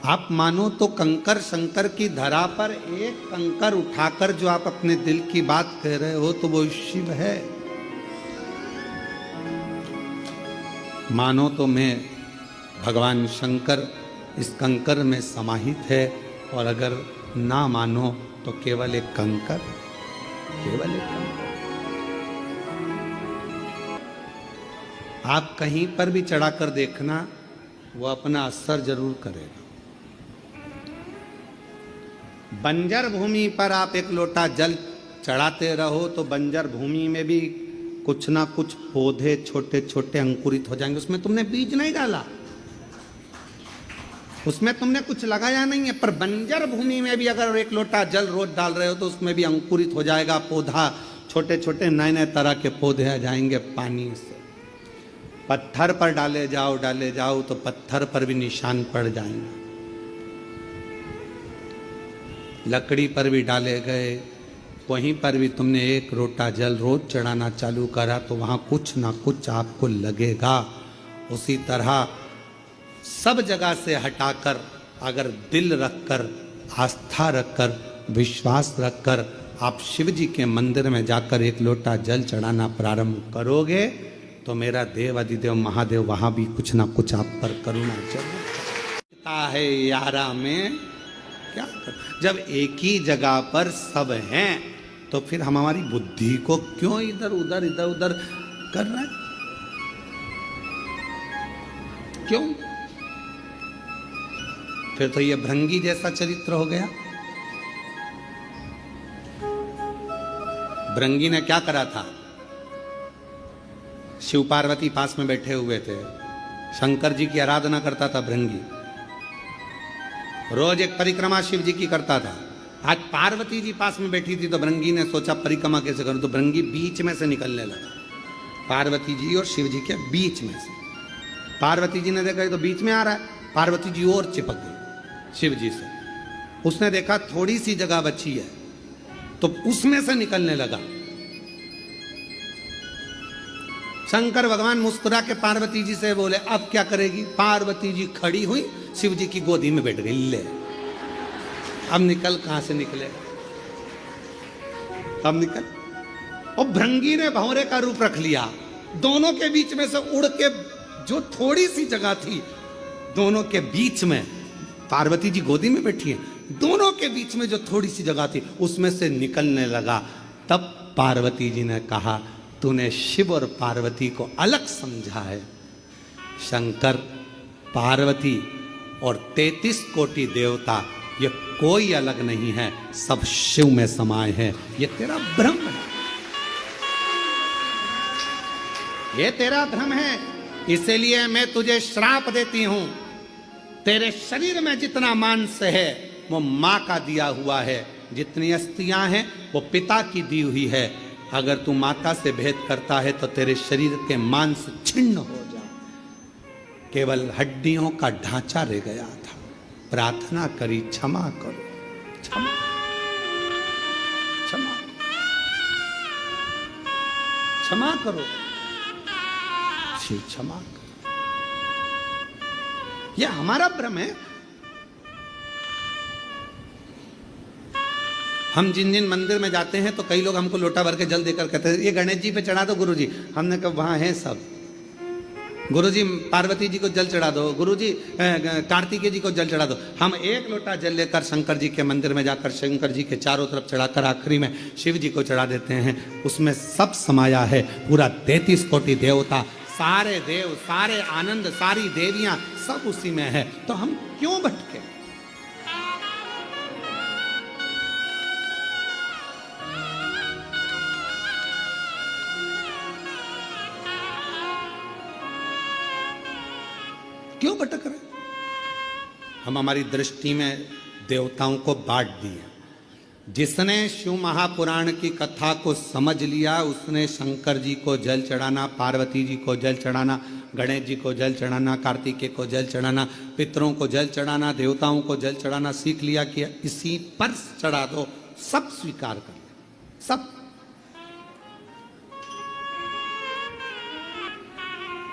Speaker 1: आप मानो तो कंकर शंकर की धरा पर एक कंकर उठाकर जो आप अपने दिल की बात कह रहे हो तो वो शिव है। मानो तो मैं भगवान शंकर इस कंकर में समाहित है, और अगर ना मानो तो केवल एक कंकर, केवल एक कंकर। आप कहीं पर भी चढ़ाकर देखना, वो अपना असर जरूर करेगा। बंजर भूमि पर आप एक लोटा जल चढ़ाते रहो तो बंजर भूमि में भी कुछ ना कुछ पौधे छोटे छोटे अंकुरित हो जाएंगे। उसमें तुमने बीज नहीं डाला, उसमें तुमने कुछ लगाया नहीं है, पर बंजर भूमि में भी अगर एक लोटा जल रोज डाल रहे हो तो उसमें भी अंकुरित हो जाएगा पौधा, छोटे छोटे नए नए तरह के पौधे आ जाएंगे पानी से। पत्थर पर डाले जाओ तो पत्थर पर भी निशान पड़ जाएंगे, लकड़ी पर भी डाले गए, वहीं पर भी तुमने एक लोटा जल रोज चढ़ाना चालू करा तो वहां कुछ ना कुछ आपको लगेगा। उसी तरह सब जगह से हटाकर अगर दिल रखकर, आस्था रखकर, विश्वास रखकर आप शिव जी के मंदिर में जाकर एक लोटा जल चढ़ाना प्रारंभ करोगे तो मेरा देव अधिदेव महादेव वहां भी कुछ ना कुछ आप पर करुणा जरूर है। यारा में क्या कर, जब एक ही जगह पर सब हैं तो फिर हम हमारी बुद्धि को क्यों इधर उधर कर रहे हैं? क्यों? फिर तो ये भृंगी जैसा चरित्र हो गया। भृंगी ने क्या करा था? शिव पार्वती पास में बैठे हुए थे, शंकर जी की आराधना करता था भृंगी, रोज एक परिक्रमा शिव जी की करता था। आज पार्वती जी पास में बैठी थी तो भृंगी ने सोचा परिक्रमा कैसे करूं, तो भृंगी बीच में से निकलने लगा, पार्वती जी और शिव जी के बीच में से। पार्वती जी ने देखा ये तो बीच में आ रहा है, पार्वती जी और चिपक गई शिव जी से। उसने देखा थोड़ी सी जगह बची है तो उसमें से निकलने लगा। शंकर भगवान मुस्कुरा के पार्वती जी से बोले अब क्या करेगी? पार्वती जी खड़ी हुई, शिव जी की गोदी में बैठ गई। ले अब निकल, कहां से निकलेगा? अब निकल। और भृंगी ने भंवरे का रूप रख लिया, दोनों के बीच में से उड़ के, जो थोड़ी सी जगह थी दोनों के बीच में, पार्वती जी गोदी में बैठी है, दोनों के बीच में जो थोड़ी सी जगह थी उसमें से निकलने लगा। तब पार्वती जी ने कहा तूने शिव और पार्वती को अलग समझा है। शंकर, पार्वती और 33 कोटि देवता ये कोई अलग नहीं है, सब शिव में समाये हैं। ये तेरा भ्रम है, ये तेरा भ्रम है। इसीलिए मैं तुझे श्राप देती हूं। तेरे शरीर में जितना मांस है वो मां का दिया हुआ है, जितनी अस्थियां हैं वो पिता की दी हुई है। अगर तू माता से भेद करता है तो तेरे शरीर के मांस छिन्न हो जाए, केवल हड्डियों का ढांचा रह गया था। प्रार्थना करी क्षमा करो, क्षमा क्षमा क्षमा करो, क्षमा करो। यह हमारा भ्रम है। हम जिन जिन मंदिर में जाते हैं तो कई लोग हमको लोटा भर के जल देकर कहते हैं ये गणेश जी पे चढ़ा दो गुरुजी। हमने कहा वहां है सब। गुरुजी पार्वती जी को जल चढ़ा दो, गुरुजी कार्तिकेय जी को जल चढ़ा दो। हम एक लोटा जल लेकर शंकर जी के मंदिर में जाकर शंकर जी के चारों तरफ चढ़ाकर आखिरी में शिव जी को चढ़ा देते हैं। उसमें सब समाया है, पूरा 33 कोटि देवता, सारे देव, सारे आनंद, सारी देवियां सब उसी में है। तो हम क्यों भटके? क्यों भटक रहे? हम हमारी दृष्टि में देवताओं को बांट दिए। जिसने शिव महापुराण की कथा को समझ लिया उसने शंकर जी को जल चढ़ाना, पार्वती जी को जल चढ़ाना, गणेश जी को जल चढ़ाना, कार्तिकेय को जल चढ़ाना, पितरों को जल चढ़ाना, देवताओं को जल चढ़ाना सीख लिया कि इसी पर चढ़ा दो, सब स्वीकार कर ले, सब।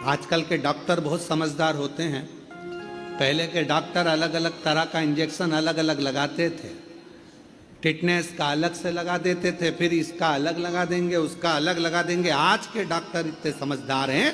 Speaker 1: आजकल के डॉक्टर बहुत समझदार होते हैं। पहले के डॉक्टर अलग अलग तरह का इंजेक्शन अलग अलग लगाते थे। टिटनेस का अलग से लगा देते थे, फिर इसका अलग लगा देंगे, उसका अलग लगा देंगे। आज के डॉक्टर इतने समझदार हैं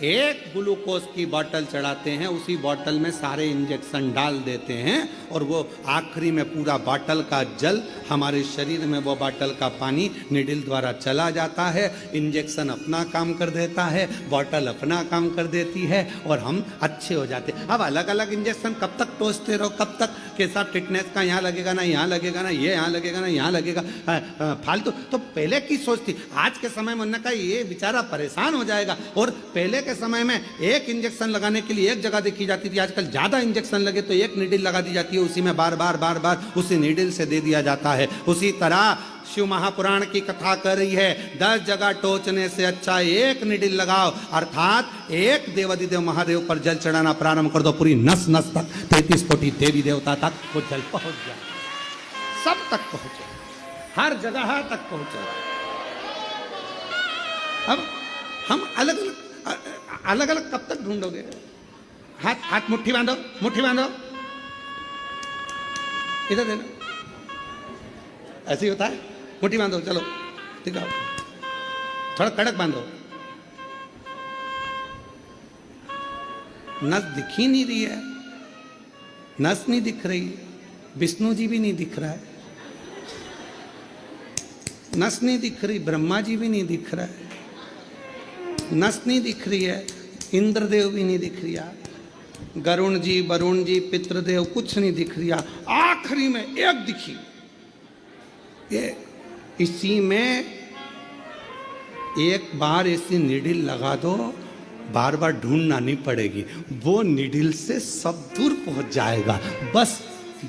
Speaker 1: एक ग्लूकोज की बोतल चढ़ाते हैं, उसी बोतल में सारे इंजेक्शन डाल देते हैं और वो आखिरी में पूरा बोतल का जल हमारे शरीर में, वो बोतल का पानी निडिल द्वारा चला जाता है। इंजेक्शन अपना काम कर देता है, बोतल अपना काम कर देती है और हम अच्छे हो जाते हैं। अब अलग अलग इंजेक्शन कब तक टोचते रहो, कब तक कैसा टिटनेस का यहाँ लगेगा ना, यहाँ लगेगा ना, ये यहाँ लगेगा ना, यहाँ लगेगा, फालतू। तो पहले की सोच थी, आज के समय में उन्होंने कहा ये बेचारा परेशान हो जाएगा। और पहले के समय में एक इंजेक्शन लगाने के लिए एक जगह देखी जाती थी, आजकल ज्यादा इंजेक्शन लगे तो एक नीडल लगा दी जाती है, उसी में बार बार उसी नीडल से दे दिया जाता है। उसी तरह शिव महापुराण की कथा कर रही है, 10 जगह टोचने से अच्छा एक निडिल लगाओ, अर्थात एक देवादिदेव महादेव पर जल चढ़ाना प्रारंभ कर दो, पूरी नस नस तक 33 कोटि देवी देवता तक वो जल पहुंच जाए, सब तक पहुंचे, हर जगह तक पहुंचे। अब हम अलग अलग कब तक ढूंढोगे? हाथ मुट्ठी बांधो, मुट्ठी बांधो, इधर देना, ऐसे ही होता है, मुट्ठी बांधो, चलो ठीक है, थोड़ा कड़क बांधो। नस दिख ही नहीं रही है, नस नहीं दिख रही, विष्णु जी भी नहीं दिख रहा है, नस नहीं दिख रही, ब्रह्मा जी भी नहीं दिख रहा है, नस नहीं दिख रही है, इंद्रदेव भी नहीं दिख रहा, गरुण जी, वरुण जी, पितृदेव कुछ नहीं दिख रहा, आखिरी में एक दिखी, ये इसी में एक बार ऐसी निडिल लगा दो, बार बार ढूंढना नहीं पड़ेगी, वो निडिल से सब दूर पहुंच जाएगा। बस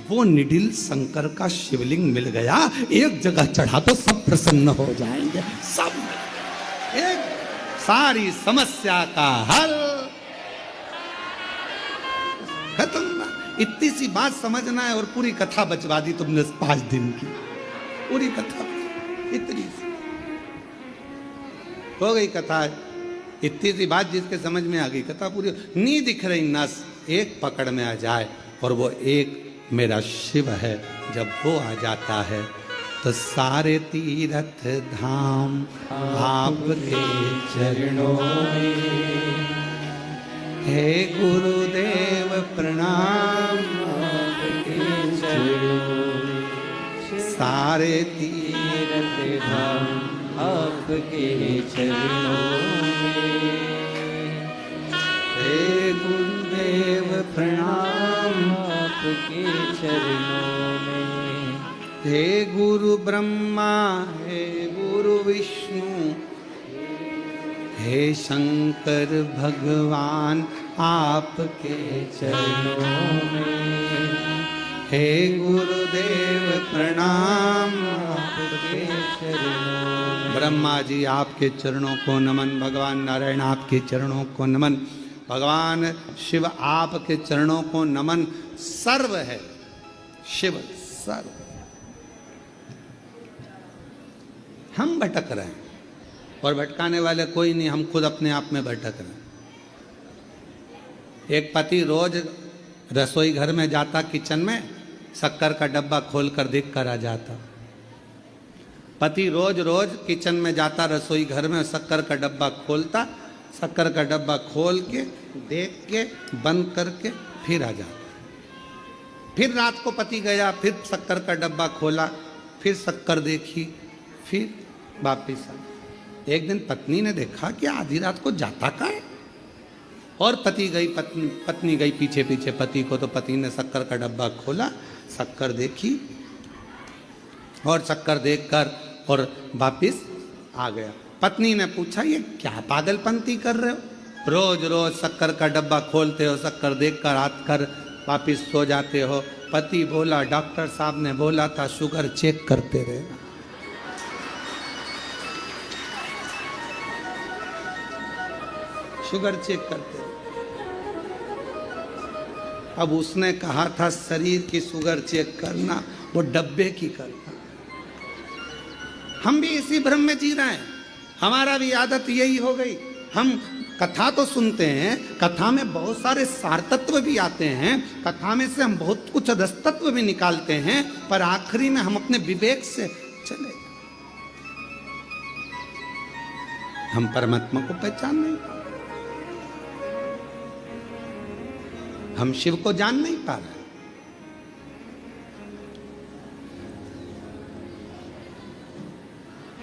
Speaker 1: वो निडिल शंकर का शिवलिंग मिल गया, एक जगह चढ़ा तो सब प्रसन्न हो जाएंगे, सब एक सारी समस्या का हल खत्म। इतनी सी बात समझना है और पूरी कथा बचवा दी तुमने 5 दिन की, पूरी कथा इतनी सी हो गई कथा। इतनी सी बात जिसके समझ में आ गई, कथा पूरी। नहीं दिख रही नस, एक पकड़ में आ जाए और वो एक मेरा शिव है, जब वो आ जाता है तो सारे तीर्थ धाम आपके चरणों में। हे गुरुदेव प्रणाम आपके चरणों में, सारे तीर्थ धाम आपके चरणों में। हे गुरुदेव प्रणाम आपके चरणों में। हे गुरु ब्रह्मा, हे गुरु विष्णु, हे शंकर भगवान आपके चरणों में। हे गुरुदेव प्रणाम आपके चरणों में। ब्रह्मा जी आपके चरणों को नमन, भगवान नारायण आपके चरणों को नमन, भगवान शिव आपके चरणों को नमन। सर्व है शिव, सर्व। हम भटक रहे हैं और भटकाने वाले कोई नहीं, हम खुद अपने आप में भटक रहे हैं। एक पति रोज रसोई घर में जाता, किचन में शक्कर का डब्बा खोलकर देख कर आ जाता। पति रोज रोज किचन में जाता, रसोई घर में शक्कर का डब्बा खोलता, शक्कर का डब्बा खोल के देख के बंद करके फिर आ जाता। फिर रात को पति गया, फिर शक्कर का डब्बा खोला, फिर शक्कर देखी, फिर वापिस आ। एक दिन पत्नी ने देखा कि आधी रात को जाता कहाँ है, और पत्नी गई पीछे पीछे पति को, तो पति ने शक्कर का डब्बा खोला, शक्कर देखी और शक्कर देखकर और वापिस आ गया। पत्नी ने पूछा ये क्या पागलपंती कर रहे हो, रोज रोज शक्कर का डब्बा खोलते हो, शक्कर देखकर आकर वापिस सो जाते हो। पति बोला डॉक्टर साहब ने बोला था शुगर चेक करते रहना। शुगर चेक करते रहे। अब उसने कहा था शरीर की शुगर चेक करना, वो डब्बे की करना। हम भी इसी भ्रम में जी रहे हैं, हमारा भी आदत यही हो गई। हम कथा तो सुनते हैं, कथा में बहुत सारे सार तत्व भी आते हैं, कथा में से हम बहुत कुछ रसतत्व भी निकालते हैं, पर आखिरी में हम अपने विवेक से चले, हम परमात्मा को पहचान नहीं पाते। हम शिव को जान नहीं पा रहे।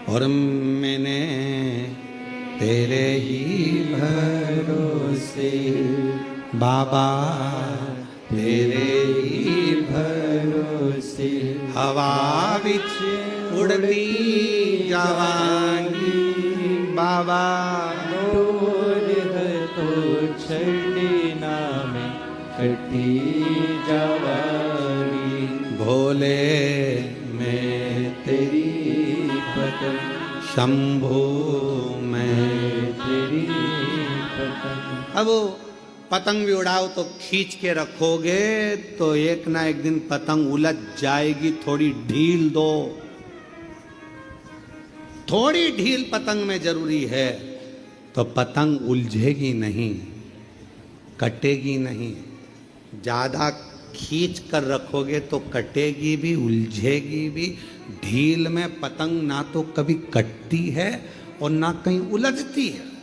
Speaker 1: और मैंने तेरे ही
Speaker 2: भरोसे
Speaker 1: बाबा तेरे ही
Speaker 2: भरोसे
Speaker 1: हवा विच उड़ती जवानी बाबा
Speaker 2: डोर है तो छड़ना में कटी जवानी
Speaker 1: भोले
Speaker 2: मैं तेरी पतंग
Speaker 1: शंभू मैं
Speaker 2: तेरी पतंग।
Speaker 1: अब पतंग भी उड़ाओ तो खींच के रखोगे तो एक ना एक दिन पतंग उलझ जाएगी। थोड़ी ढील दो, थोड़ी ढील पतंग में जरूरी है तो पतंग उलझेगी नहीं, कटेगी नहीं। ज्यादा खींच कर रखोगे तो कटेगी भी, उलझेगी भी। ढील में पतंग ना तो कभी कटती है और ना कहीं उलझती है।